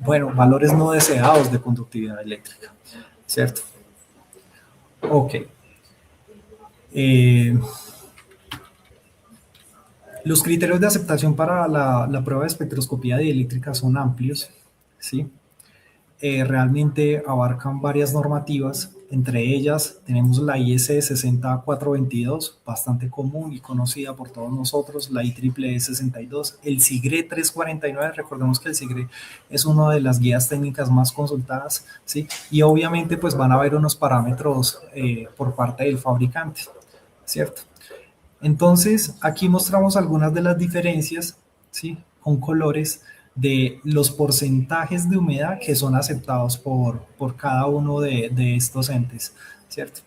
bueno, valores no deseados de conductividad eléctrica, ¿cierto? Ok. Los criterios de aceptación para la prueba de espectroscopía dieléctrica son amplios, ¿sí? Realmente abarcan varias normativas. Entre ellas tenemos la IS 60422, bastante común y conocida por todos nosotros, la IEEE 62, el SIGRE 349, recordemos que el SIGRE es una de las guías técnicas más consultadas, ¿sí? Y obviamente pues van a haber unos parámetros por parte del fabricante, ¿cierto? Entonces aquí mostramos algunas de las diferencias, ¿sí? Con colores de los porcentajes de humedad que son aceptados por cada uno de estos entes, ¿cierto?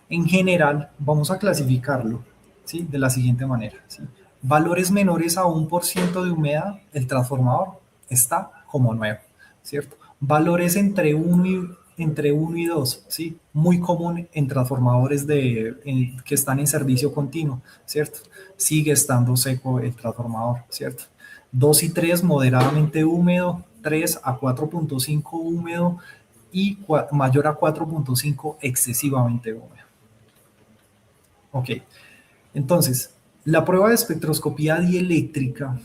En general, vamos a clasificarlo, ¿sí? De la siguiente manera, ¿sí? Valores menores a 1% de humedad, el transformador está como nuevo, ¿cierto? Valores entre 1 y 2, ¿sí? Muy común en transformadores que están en servicio continuo, ¿cierto? Sigue estando seco el transformador, ¿cierto? 2 y 3 moderadamente húmedo, 3 a 4.5 húmedo y mayor a 4.5 excesivamente húmedo. Ok, entonces, la prueba de espectroscopía dieléctrica,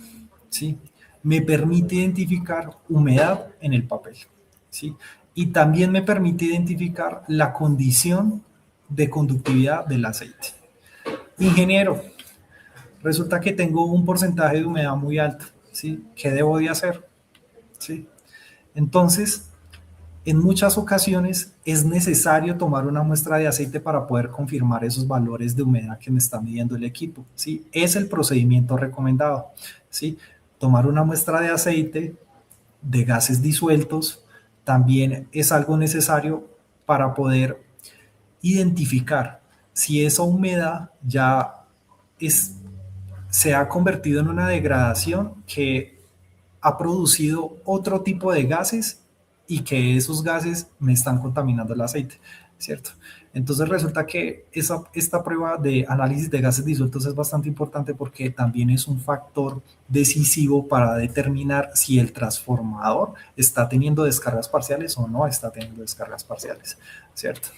¿sí? Me permite identificar humedad en el papel, ¿sí? Y también me permite identificar la condición de conductividad del aceite. Ingeniero, resulta que tengo un porcentaje de humedad muy alto, ¿sí? ¿Qué debo de hacer? ¿Sí? Entonces, en muchas ocasiones es necesario tomar una muestra de aceite para poder confirmar esos valores de humedad que me está midiendo el equipo, ¿sí? Es el procedimiento recomendado, ¿sí? Tomar una muestra de aceite, de gases disueltos, también es algo necesario para poder identificar si esa humedad ya se ha convertido en una degradación que ha producido otro tipo de gases y que esos gases me están contaminando el aceite, ¿cierto? Entonces resulta que esta prueba de análisis de gases disueltos es bastante importante porque también es un factor decisivo para determinar si el transformador está teniendo descargas parciales o no está teniendo descargas parciales, ¿cierto?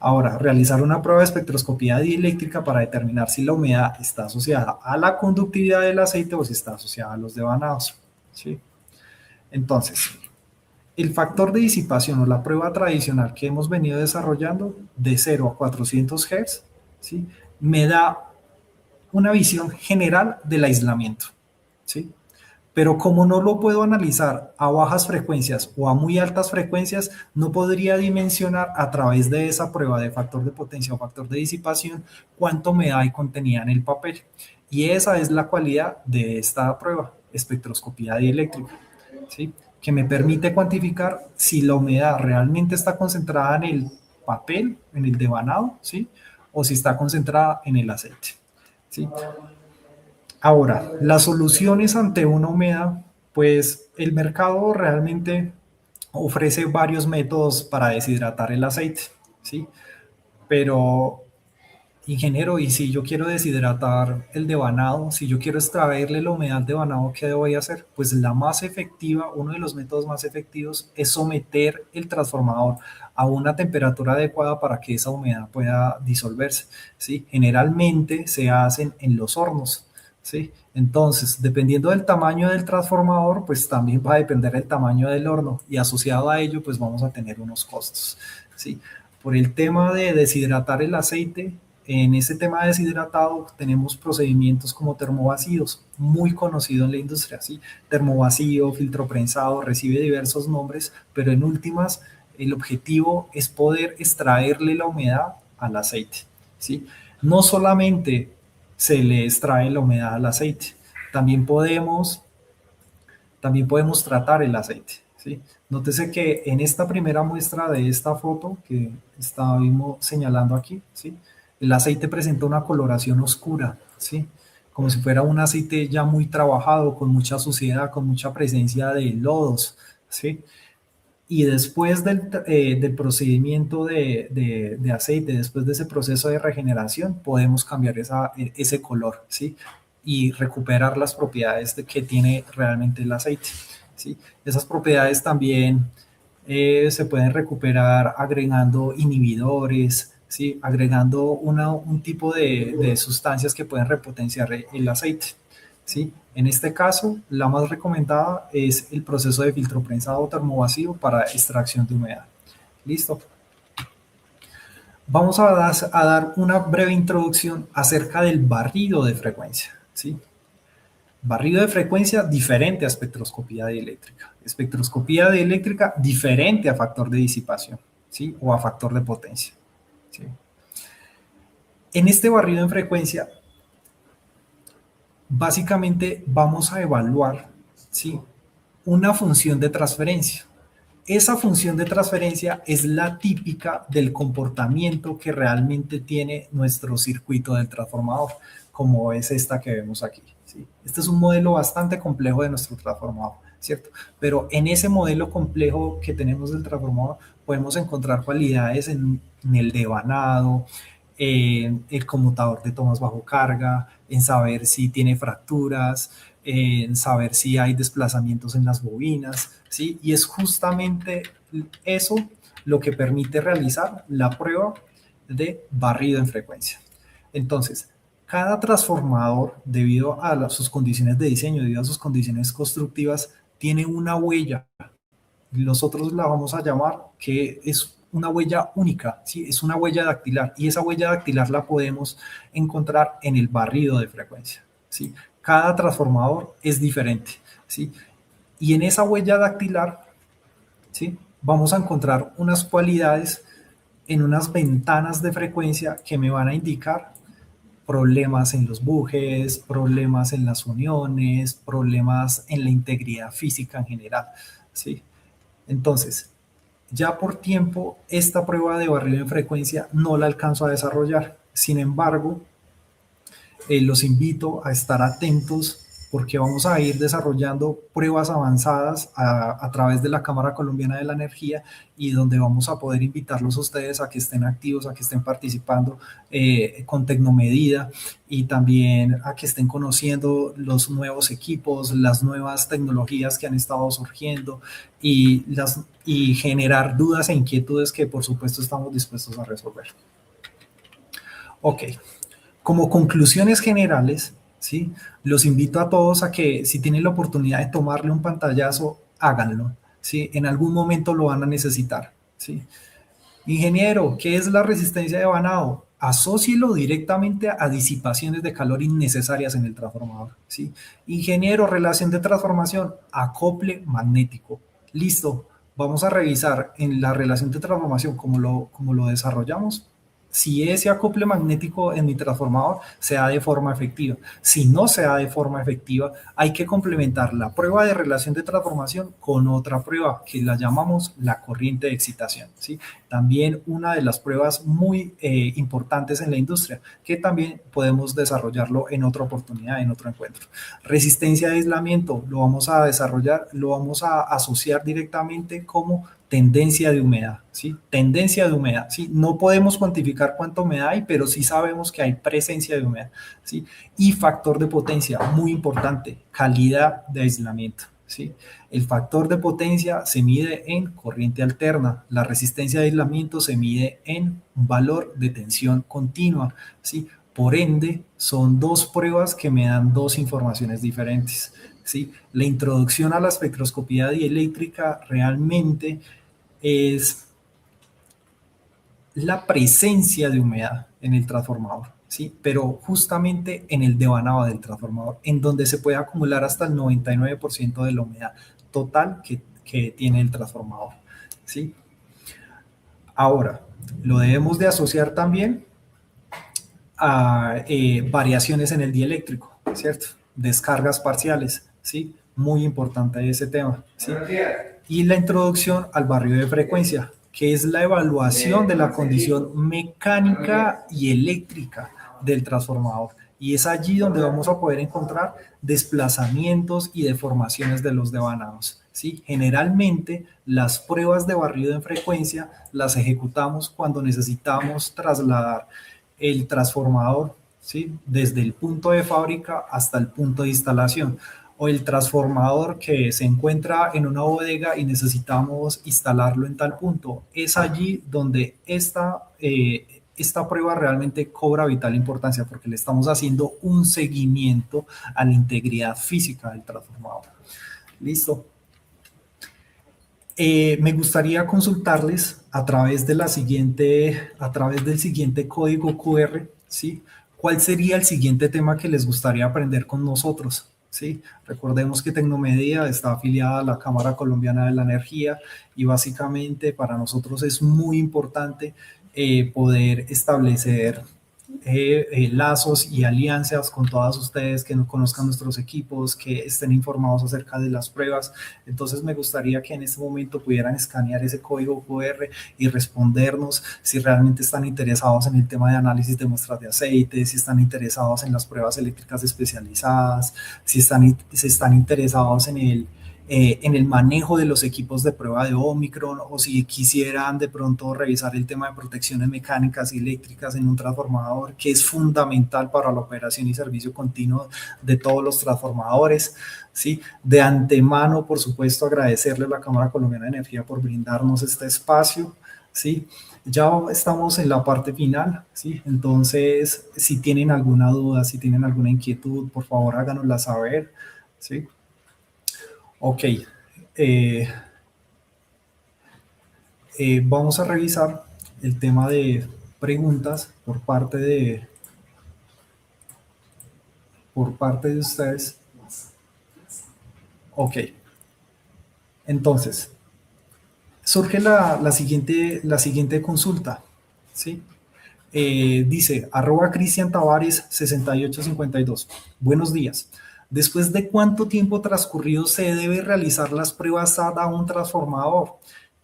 Ahora, realizar una prueba de espectroscopía dieléctrica para determinar si la humedad está asociada a la conductividad del aceite o si está asociada a los devanados, ¿sí? Entonces, el factor de disipación o la prueba tradicional que hemos venido desarrollando de 0 a 400 Hz, ¿sí? Me da una visión general del aislamiento, ¿sí? Pero como no lo puedo analizar a bajas frecuencias o a muy altas frecuencias, no podría dimensionar a través de esa prueba de factor de potencia o factor de disipación cuánto humedad hay contenida en el papel. Y esa es la cualidad de esta prueba, espectroscopía dieléctrica, ¿sí? que me permite cuantificar si la humedad realmente está concentrada en el papel, en el devanado, ¿sí? O si está concentrada en el aceite, ¿sí? Ahora, las soluciones ante una humedad, pues el mercado realmente ofrece varios métodos para deshidratar el aceite, ¿sí? Pero, ingeniero, y si yo quiero deshidratar el devanado, si yo quiero extraerle la humedad al devanado, ¿qué debo hacer? Pues la más efectiva, uno de los métodos más efectivos es someter el transformador a una temperatura adecuada para que esa humedad pueda disolverse, ¿sí? Generalmente se hacen en los hornos, ¿sí? Entonces, dependiendo del tamaño del transformador, pues también va a depender el tamaño del horno y asociado a ello, pues vamos a tener unos costos, ¿sí? Por el tema de deshidratar el aceite, en ese tema de deshidratado tenemos procedimientos como termovacíos, muy conocido en la industria, ¿sí? Termovacío, filtro prensado, recibe diversos nombres, pero en últimas el objetivo es poder extraerle la humedad al aceite, ¿sí? No solamente se le extrae la humedad al aceite, también podemos, también podemos tratar el aceite, ¿sí? Nótese que en esta primera muestra de esta foto que estábamos señalando aquí, ¿sí? El aceite presenta una coloración oscura, ¿sí? Como si fuera un aceite ya muy trabajado, con mucha suciedad, con mucha presencia de lodos, ¿sí? Y después del procedimiento de aceite, después de ese proceso de regeneración, podemos cambiar ese color, ¿sí? Y recuperar las propiedades que tiene realmente el aceite, ¿sí? Esas propiedades también se pueden recuperar agregando inhibidores, ¿sí? Agregando un tipo de sustancias que pueden repotenciar el aceite, ¿sí? En este caso, la más recomendada es el proceso de filtro prensado termovacío para extracción de humedad. ¿Listo? Vamos a dar una breve introducción acerca del barrido de frecuencia, ¿sí? Barrido de frecuencia diferente a espectroscopía dieléctrica. Espectroscopía dieléctrica diferente a factor de disipación, ¿sí? O a factor de potencia, ¿sí? En este barrido en frecuencia, básicamente vamos a evaluar, ¿sí? Una función de transferencia. Esa función de transferencia es la típica del comportamiento que realmente tiene nuestro circuito del transformador, como es esta que vemos aquí, ¿sí? Este es un modelo bastante complejo de nuestro transformador, ¿cierto? Pero en ese modelo complejo que tenemos del transformador podemos encontrar cualidades en el devanado, en el conmutador de tomas bajo carga, en saber si tiene fracturas, en saber si hay desplazamientos en las bobinas, ¿sí? Y es justamente eso lo que permite realizar la prueba de barrido en frecuencia. Entonces, cada transformador, debido a sus condiciones de diseño, debido a sus condiciones constructivas, tiene una huella. Nosotros la vamos a llamar que es una huella única, ¿sí? Es una huella dactilar, y esa huella dactilar la podemos encontrar en el barrido de frecuencia, ¿sí? Cada transformador es diferente, ¿sí? Y en esa huella dactilar, ¿sí? Vamos a encontrar unas cualidades en unas ventanas de frecuencia que me van a indicar problemas en los bujes, problemas en las uniones, problemas en la integridad física en general, ¿sí? Entonces, ya por tiempo, esta prueba de barrido en frecuencia no la alcanzo a desarrollar. Sin embargo, los invito a estar atentos porque vamos a ir desarrollando pruebas avanzadas a través de la Cámara Colombiana de la Energía, y donde vamos a poder invitarlos a ustedes a que estén activos, a que estén participando con Tecnomedida, y también a que estén conociendo los nuevos equipos, las nuevas tecnologías que han estado surgiendo, y generar dudas e inquietudes que por supuesto estamos dispuestos a resolver. Ok. Como conclusiones generales, ¿sí? Los invito a todos a que, si tienen la oportunidad de tomarle un pantallazo, háganlo, ¿sí? En algún momento lo van a necesitar, ¿sí? Ingeniero, ¿qué es la resistencia de vanado? Asócielo directamente a disipaciones de calor innecesarias en el transformador, ¿sí? Ingeniero, relación de transformación, acople magnético. Listo, vamos a revisar en la relación de transformación cómo lo desarrollamos. si ese acople magnético en mi transformador se da de forma efectiva. Si no se da de forma efectiva, hay que complementar la prueba de relación de transformación con otra prueba que la llamamos la corriente de excitación, ¿sí? También una de las pruebas muy importantes en la industria, que también podemos desarrollarlo en otra oportunidad, en otro encuentro. Resistencia de aislamiento, lo vamos a desarrollar, lo vamos a asociar directamente como tendencia de humedad, ¿sí? Tendencia de humedad, ¿sí? No podemos cuantificar cuánta humedad hay, pero sí sabemos que hay presencia de humedad, ¿sí? Y factor de potencia, muy importante, calidad de aislamiento, ¿sí? El factor de potencia se mide en corriente alterna, la resistencia de aislamiento se mide en un valor de tensión continua, ¿sí? Por ende, son dos pruebas que me dan dos informaciones diferentes, ¿sí? La introducción a la espectroscopía dieléctrica realmente es la presencia de humedad en el transformador, ¿sí? Pero justamente en el devanado del transformador, en donde se puede acumular hasta el 99% de la humedad total que tiene el transformador, ¿sí? Ahora, lo debemos de asociar también a variaciones en el dieléctrico, ¿cierto? Descargas parciales, ¿sí? Muy importante ese tema, ¿sí? Y la introducción al barrio de frecuencia, que es la evaluación de la condición mecánica y eléctrica del transformador. Y es allí donde vamos a poder encontrar desplazamientos y deformaciones de los devanados, ¿sí? Generalmente las pruebas de barrido en frecuencia las ejecutamos cuando necesitamos trasladar el transformador, ¿sí? Desde el punto de fábrica hasta el punto de instalación, o el transformador que se encuentra en una bodega y necesitamos instalarlo en tal punto. Es allí donde esta prueba realmente cobra vital importancia, porque le estamos haciendo un seguimiento a la integridad física del transformador. Listo. Me gustaría consultarles a través del siguiente código QR, ¿sí? ¿Cuál sería el siguiente tema que les gustaría aprender con nosotros? ¿Sí? Recordemos que Tecnomedia está afiliada a la Cámara Colombiana de la Energía y básicamente para nosotros es muy importante poder establecer lazos y alianzas con todas ustedes, que no conozcan nuestros equipos, que estén informados acerca de las pruebas. Entonces me gustaría que en este momento pudieran escanear ese código QR y respondernos si realmente están interesados en el tema de análisis de muestras de aceite, si están interesados en las pruebas eléctricas especializadas, si están interesados en el manejo de los equipos de prueba de Omicron, o si quisieran de pronto revisar el tema de protecciones mecánicas y eléctricas en un transformador, que es fundamental para la operación y servicio continuo de todos los transformadores, ¿sí? De antemano, por supuesto, agradecerle a la Cámara Colombiana de Energía por brindarnos este espacio, ¿sí? Ya estamos en la parte final, ¿sí? Entonces, si tienen alguna duda, si tienen alguna inquietud, por favor háganosla saber, ¿sí? Ok, vamos a revisar el tema de preguntas por parte de ustedes. Ok, entonces, surge la siguiente consulta, ¿sí? Dice, @Cristian Tavares 6852. Buenos días. ¿Después de cuánto tiempo transcurrido se debe realizar las pruebas SAT a un transformador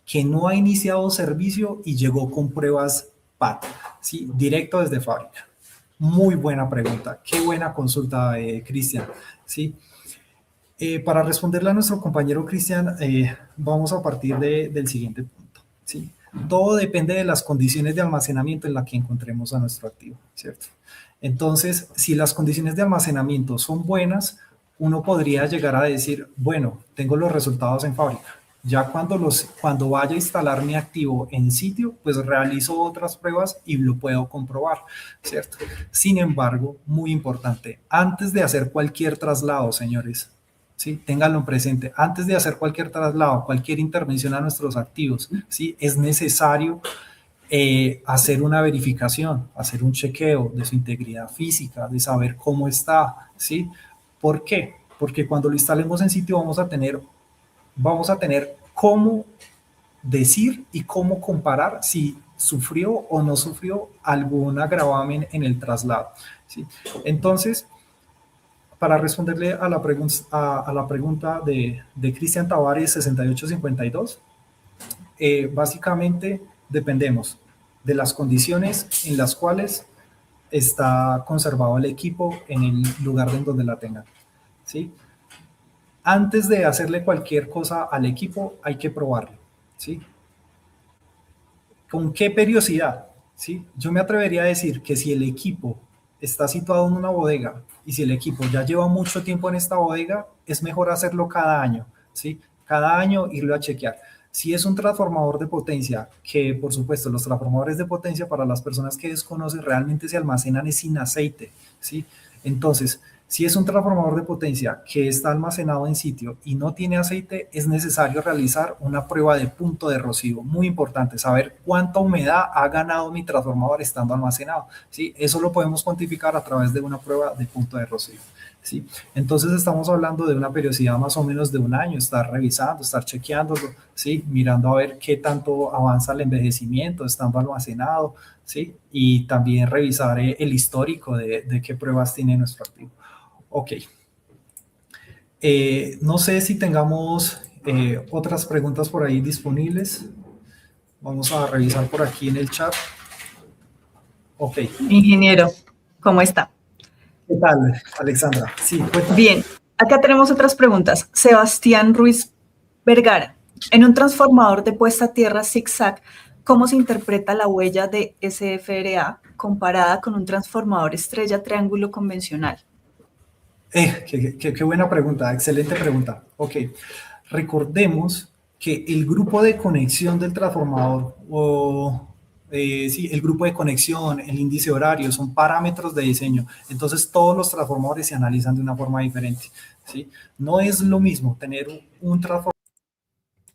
que no ha iniciado servicio y llegó con pruebas PAT? ¿Sí? Directo desde fábrica. Muy buena pregunta. Qué buena consulta, Cristian. ¿Sí? Para responderle a nuestro compañero Cristian, vamos a partir del siguiente punto, ¿sí? Todo depende de las condiciones de almacenamiento en las que encontremos a nuestro activo, ¿cierto? Entonces, si las condiciones de almacenamiento son buenas, uno podría llegar a decir, bueno, tengo los resultados en fábrica. Ya cuando vaya a instalar mi activo en sitio, pues realizo otras pruebas y lo puedo comprobar, ¿cierto? Sin embargo, muy importante, antes de hacer cualquier traslado, señores, ¿sí? Ténganlo presente, antes de hacer cualquier traslado, cualquier intervención a nuestros activos, ¿sí? Es necesario hacer una verificación, hacer un chequeo de su integridad física, de saber cómo está, ¿sí? ¿Por qué? Porque cuando lo instalemos en sitio vamos a tener cómo decir y cómo comparar si sufrió o no sufrió algún gravamen en el traslado, ¿sí? Entonces, para responderle a la pregunta de Cristian Tavares 6852, básicamente dependemos de las condiciones en las cuales está conservado el equipo en el lugar en donde la tengan, ¿sí? Antes de hacerle cualquier cosa al equipo, hay que probarlo, ¿sí? ¿Con qué periodicidad? ¿Sí? Yo me atrevería a decir que si el equipo está situado en una bodega y si el equipo ya lleva mucho tiempo en esta bodega, es mejor hacerlo cada año, ¿sí? Cada año irlo a chequear. Si es un transformador de potencia, que por supuesto los transformadores de potencia para las personas que desconocen realmente se almacenan sin aceite, ¿sí? Entonces, si es un transformador de potencia que está almacenado en sitio y no tiene aceite, es necesario realizar una prueba de punto de rocío. Muy importante, saber cuánta humedad ha ganado mi transformador estando almacenado, ¿sí? Eso lo podemos cuantificar a través de una prueba de punto de rocío, ¿sí? Entonces estamos hablando de una periodicidad más o menos de un año, estar revisando, estar chequeándolo, ¿sí? Mirando a ver qué tanto avanza el envejecimiento estando almacenado, ¿sí? Y también revisar el histórico de qué pruebas tiene nuestro activo. Ok. No sé si tengamos otras preguntas por ahí disponibles. Vamos a revisar por aquí en el chat. Ok. Ingeniero, ¿cómo está? ¿Qué tal, Alexandra? Sí, cuéntame. Bien, acá tenemos otras preguntas. Sebastián Ruiz Vergara. En un transformador de puesta a tierra zigzag, ¿cómo se interpreta la huella de SFRA comparada con un transformador estrella triángulo convencional? Qué buena pregunta, excelente pregunta. Ok, recordemos que el grupo de conexión del transformador sí, el grupo de conexión, el índice horario, son parámetros de diseño. Entonces, todos los transformadores se analizan de una forma diferente, ¿sí? No es lo mismo tener un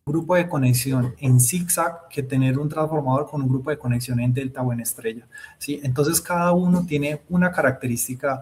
grupo de conexión en zigzag que tener un transformador con un grupo de conexión en delta o en estrella, ¿sí? Entonces, cada uno tiene una característica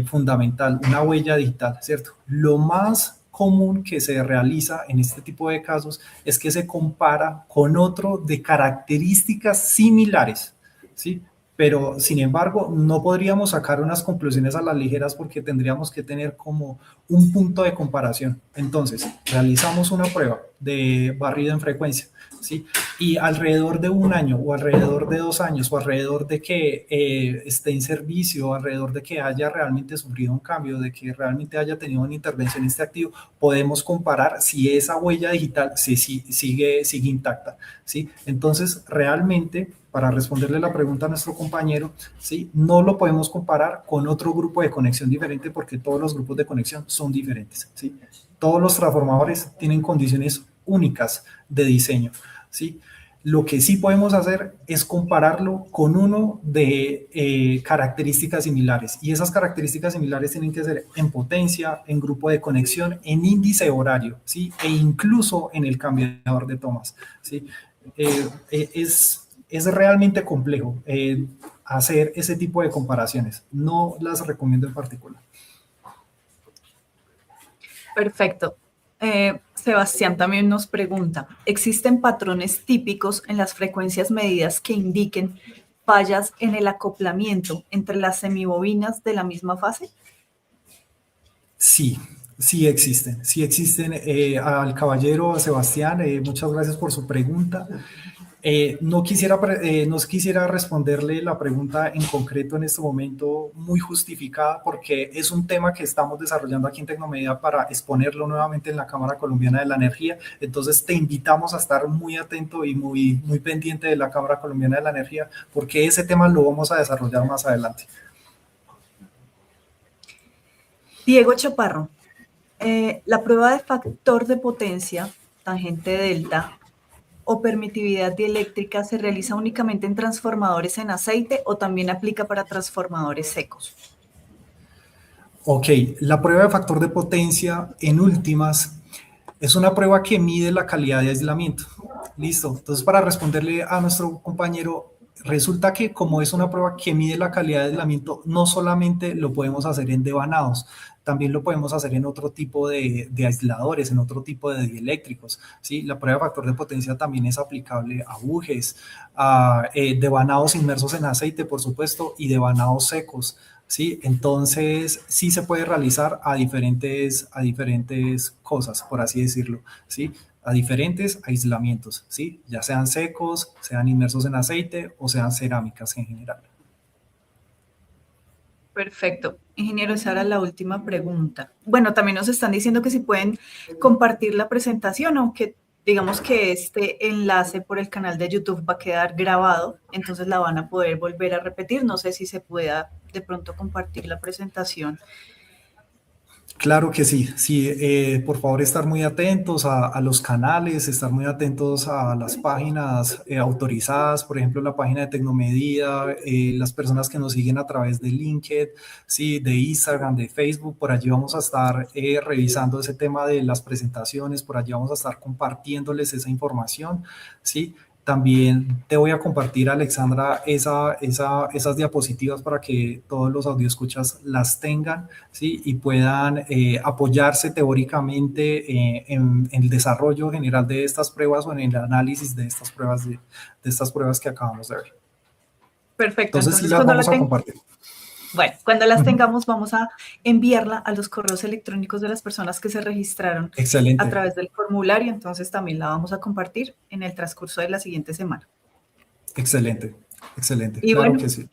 fundamental, una huella digital, ¿cierto? Lo más común que se realiza en este tipo de casos es que se compara con otro de características similares, ¿sí? Pero, sin embargo, no podríamos sacar unas conclusiones a las ligeras porque tendríamos que tener como un punto de comparación. Entonces, realizamos una prueba de barrido en frecuencia, ¿sí? Y alrededor de un año o alrededor de 2 años o alrededor de que esté en servicio o alrededor de que haya realmente sufrido un cambio, de que realmente haya tenido una intervención en este activo, podemos comparar si esa huella digital sigue intacta, ¿sí? Entonces, realmente, para responderle la pregunta a nuestro compañero, ¿sí? No lo podemos comparar con otro grupo de conexión diferente porque todos los grupos de conexión son diferentes, ¿sí? Todos los transformadores tienen condiciones únicas de diseño, ¿sí? Lo que sí podemos hacer es compararlo con uno de características similares, y esas características similares tienen que ser en potencia, en grupo de conexión, en índice horario, ¿sí? E incluso en el cambiador de tomas, ¿sí? Es realmente complejo hacer ese tipo de comparaciones. No las recomiendo en particular. Perfecto. Sebastián también nos pregunta, ¿existen patrones típicos en las frecuencias medidas que indiquen fallas en el acoplamiento entre las semibobinas de la misma fase? Sí, sí existen. Sí existen. Al caballero Sebastián, muchas gracias por su pregunta. No quisiera responderle la pregunta en concreto en este momento muy justificada porque es un tema que estamos desarrollando aquí en Tecnomedia para exponerlo nuevamente en la Cámara Colombiana de la Energía. Entonces te invitamos a estar muy atento y muy pendiente de la Cámara Colombiana de la Energía porque ese tema lo vamos a desarrollar más adelante. Diego Chaparro, la prueba de factor de potencia, tangente delta, o permitividad dieléctrica se realiza únicamente en transformadores en aceite o también aplica para transformadores secos. Ok, la prueba de factor de potencia en últimas es una prueba que mide la calidad de aislamiento. Listo, entonces para responderle a nuestro compañero, resulta que como es una prueba que mide la calidad de aislamiento, no solamente lo podemos hacer en devanados, también lo podemos hacer en otro tipo de aisladores, en otro tipo de dieléctricos, ¿sí? La prueba de factor de potencia también es aplicable a bujes, a devanados inmersos en aceite, por supuesto, y devanados secos, ¿sí? Entonces, sí se puede realizar a diferentes cosas, por así decirlo, ¿sí? A diferentes aislamientos, ¿sí? Ya sean secos, sean inmersos en aceite o sean cerámicas en general. Perfecto. Ingeniero, esa era la última pregunta. Bueno, también nos están diciendo que si pueden compartir la presentación, aunque digamos que este enlace por el canal de YouTube va a quedar grabado, entonces la van a poder volver a repetir. No sé si se pueda de pronto compartir la presentación. Claro que sí, sí, por favor estar muy atentos a los canales, estar muy atentos a las páginas autorizadas, por ejemplo la página de Tecnomedida, las personas que nos siguen a través de LinkedIn, sí, de Instagram, de Facebook, por allí vamos a estar revisando ese tema de las presentaciones, por allí vamos a estar compartiéndoles esa información, sí. También te voy a compartir, Alexandra, esas diapositivas para que todos los audioscuchas las tengan, ¿sí? Y puedan apoyarse teóricamente en el desarrollo general de estas pruebas o en el análisis de estas pruebas, de estas pruebas que acabamos de ver. Perfecto. Entonces sí Entonces, las vamos a compartir. Bueno, cuando las tengamos, vamos a enviarla a los correos electrónicos de las personas que se registraron Excelente. a través del formulario. Entonces, también la vamos a compartir en el transcurso de la siguiente semana. Excelente, excelente. Y claro bueno, que sí.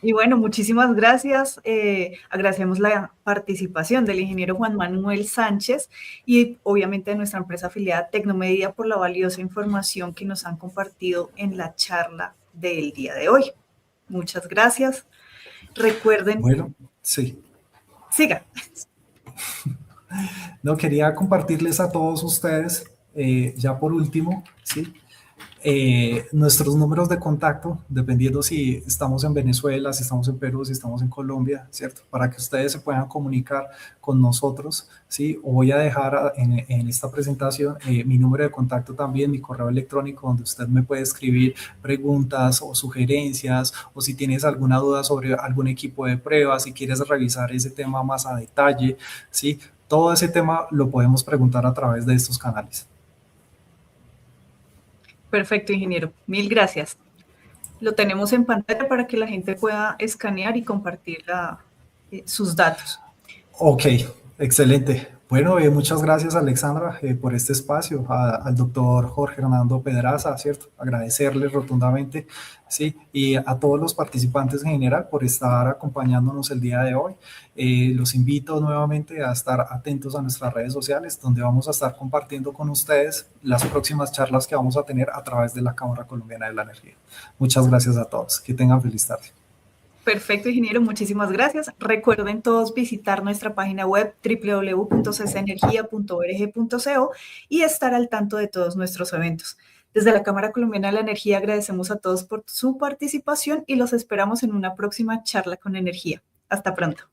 Y bueno, muchísimas gracias. Agradecemos la participación del ingeniero Juan Manuel Sánchez y obviamente de nuestra empresa afiliada Tecnomedida por la valiosa información que nos han compartido en la charla del día de hoy. Muchas gracias. Recuerden. Bueno, sí. Siga. No, quería compartirles a todos ustedes, ya por último, ¿sí? Nuestros números de contacto, dependiendo si estamos en Venezuela, si estamos en Perú, si estamos en Colombia, ¿cierto? Para que ustedes se puedan comunicar con nosotros, ¿sí? O voy a dejar en esta presentación mi número de contacto también, mi correo electrónico, donde usted me puede escribir preguntas o sugerencias, o si tienes alguna duda sobre algún equipo de pruebas, si quieres revisar ese tema más a detalle, ¿sí? Todo ese tema lo podemos preguntar a través de estos canales. Perfecto, ingeniero. Mil gracias. Lo tenemos en pantalla para que la gente pueda escanear y compartir sus datos. Ok, excelente. Bueno, muchas gracias, Alexandra, por este espacio. Al doctor Jorge Hernando Pedraza, ¿cierto? Agradecerle rotundamente, ¿sí? Y a todos los participantes en general por estar acompañándonos el día de hoy. Los invito nuevamente a estar atentos a nuestras redes sociales, donde vamos a estar compartiendo con ustedes las próximas charlas que vamos a tener a través de la Cámara Colombiana de la Energía. Muchas gracias a todos. Que tengan feliz tarde. Perfecto, ingeniero, muchísimas gracias. Recuerden todos visitar nuestra página web www.ccenergia.org.co y estar al tanto de todos nuestros eventos. Desde la Cámara Colombiana de la Energía agradecemos a todos por su participación y los esperamos en una próxima charla con energía. Hasta pronto.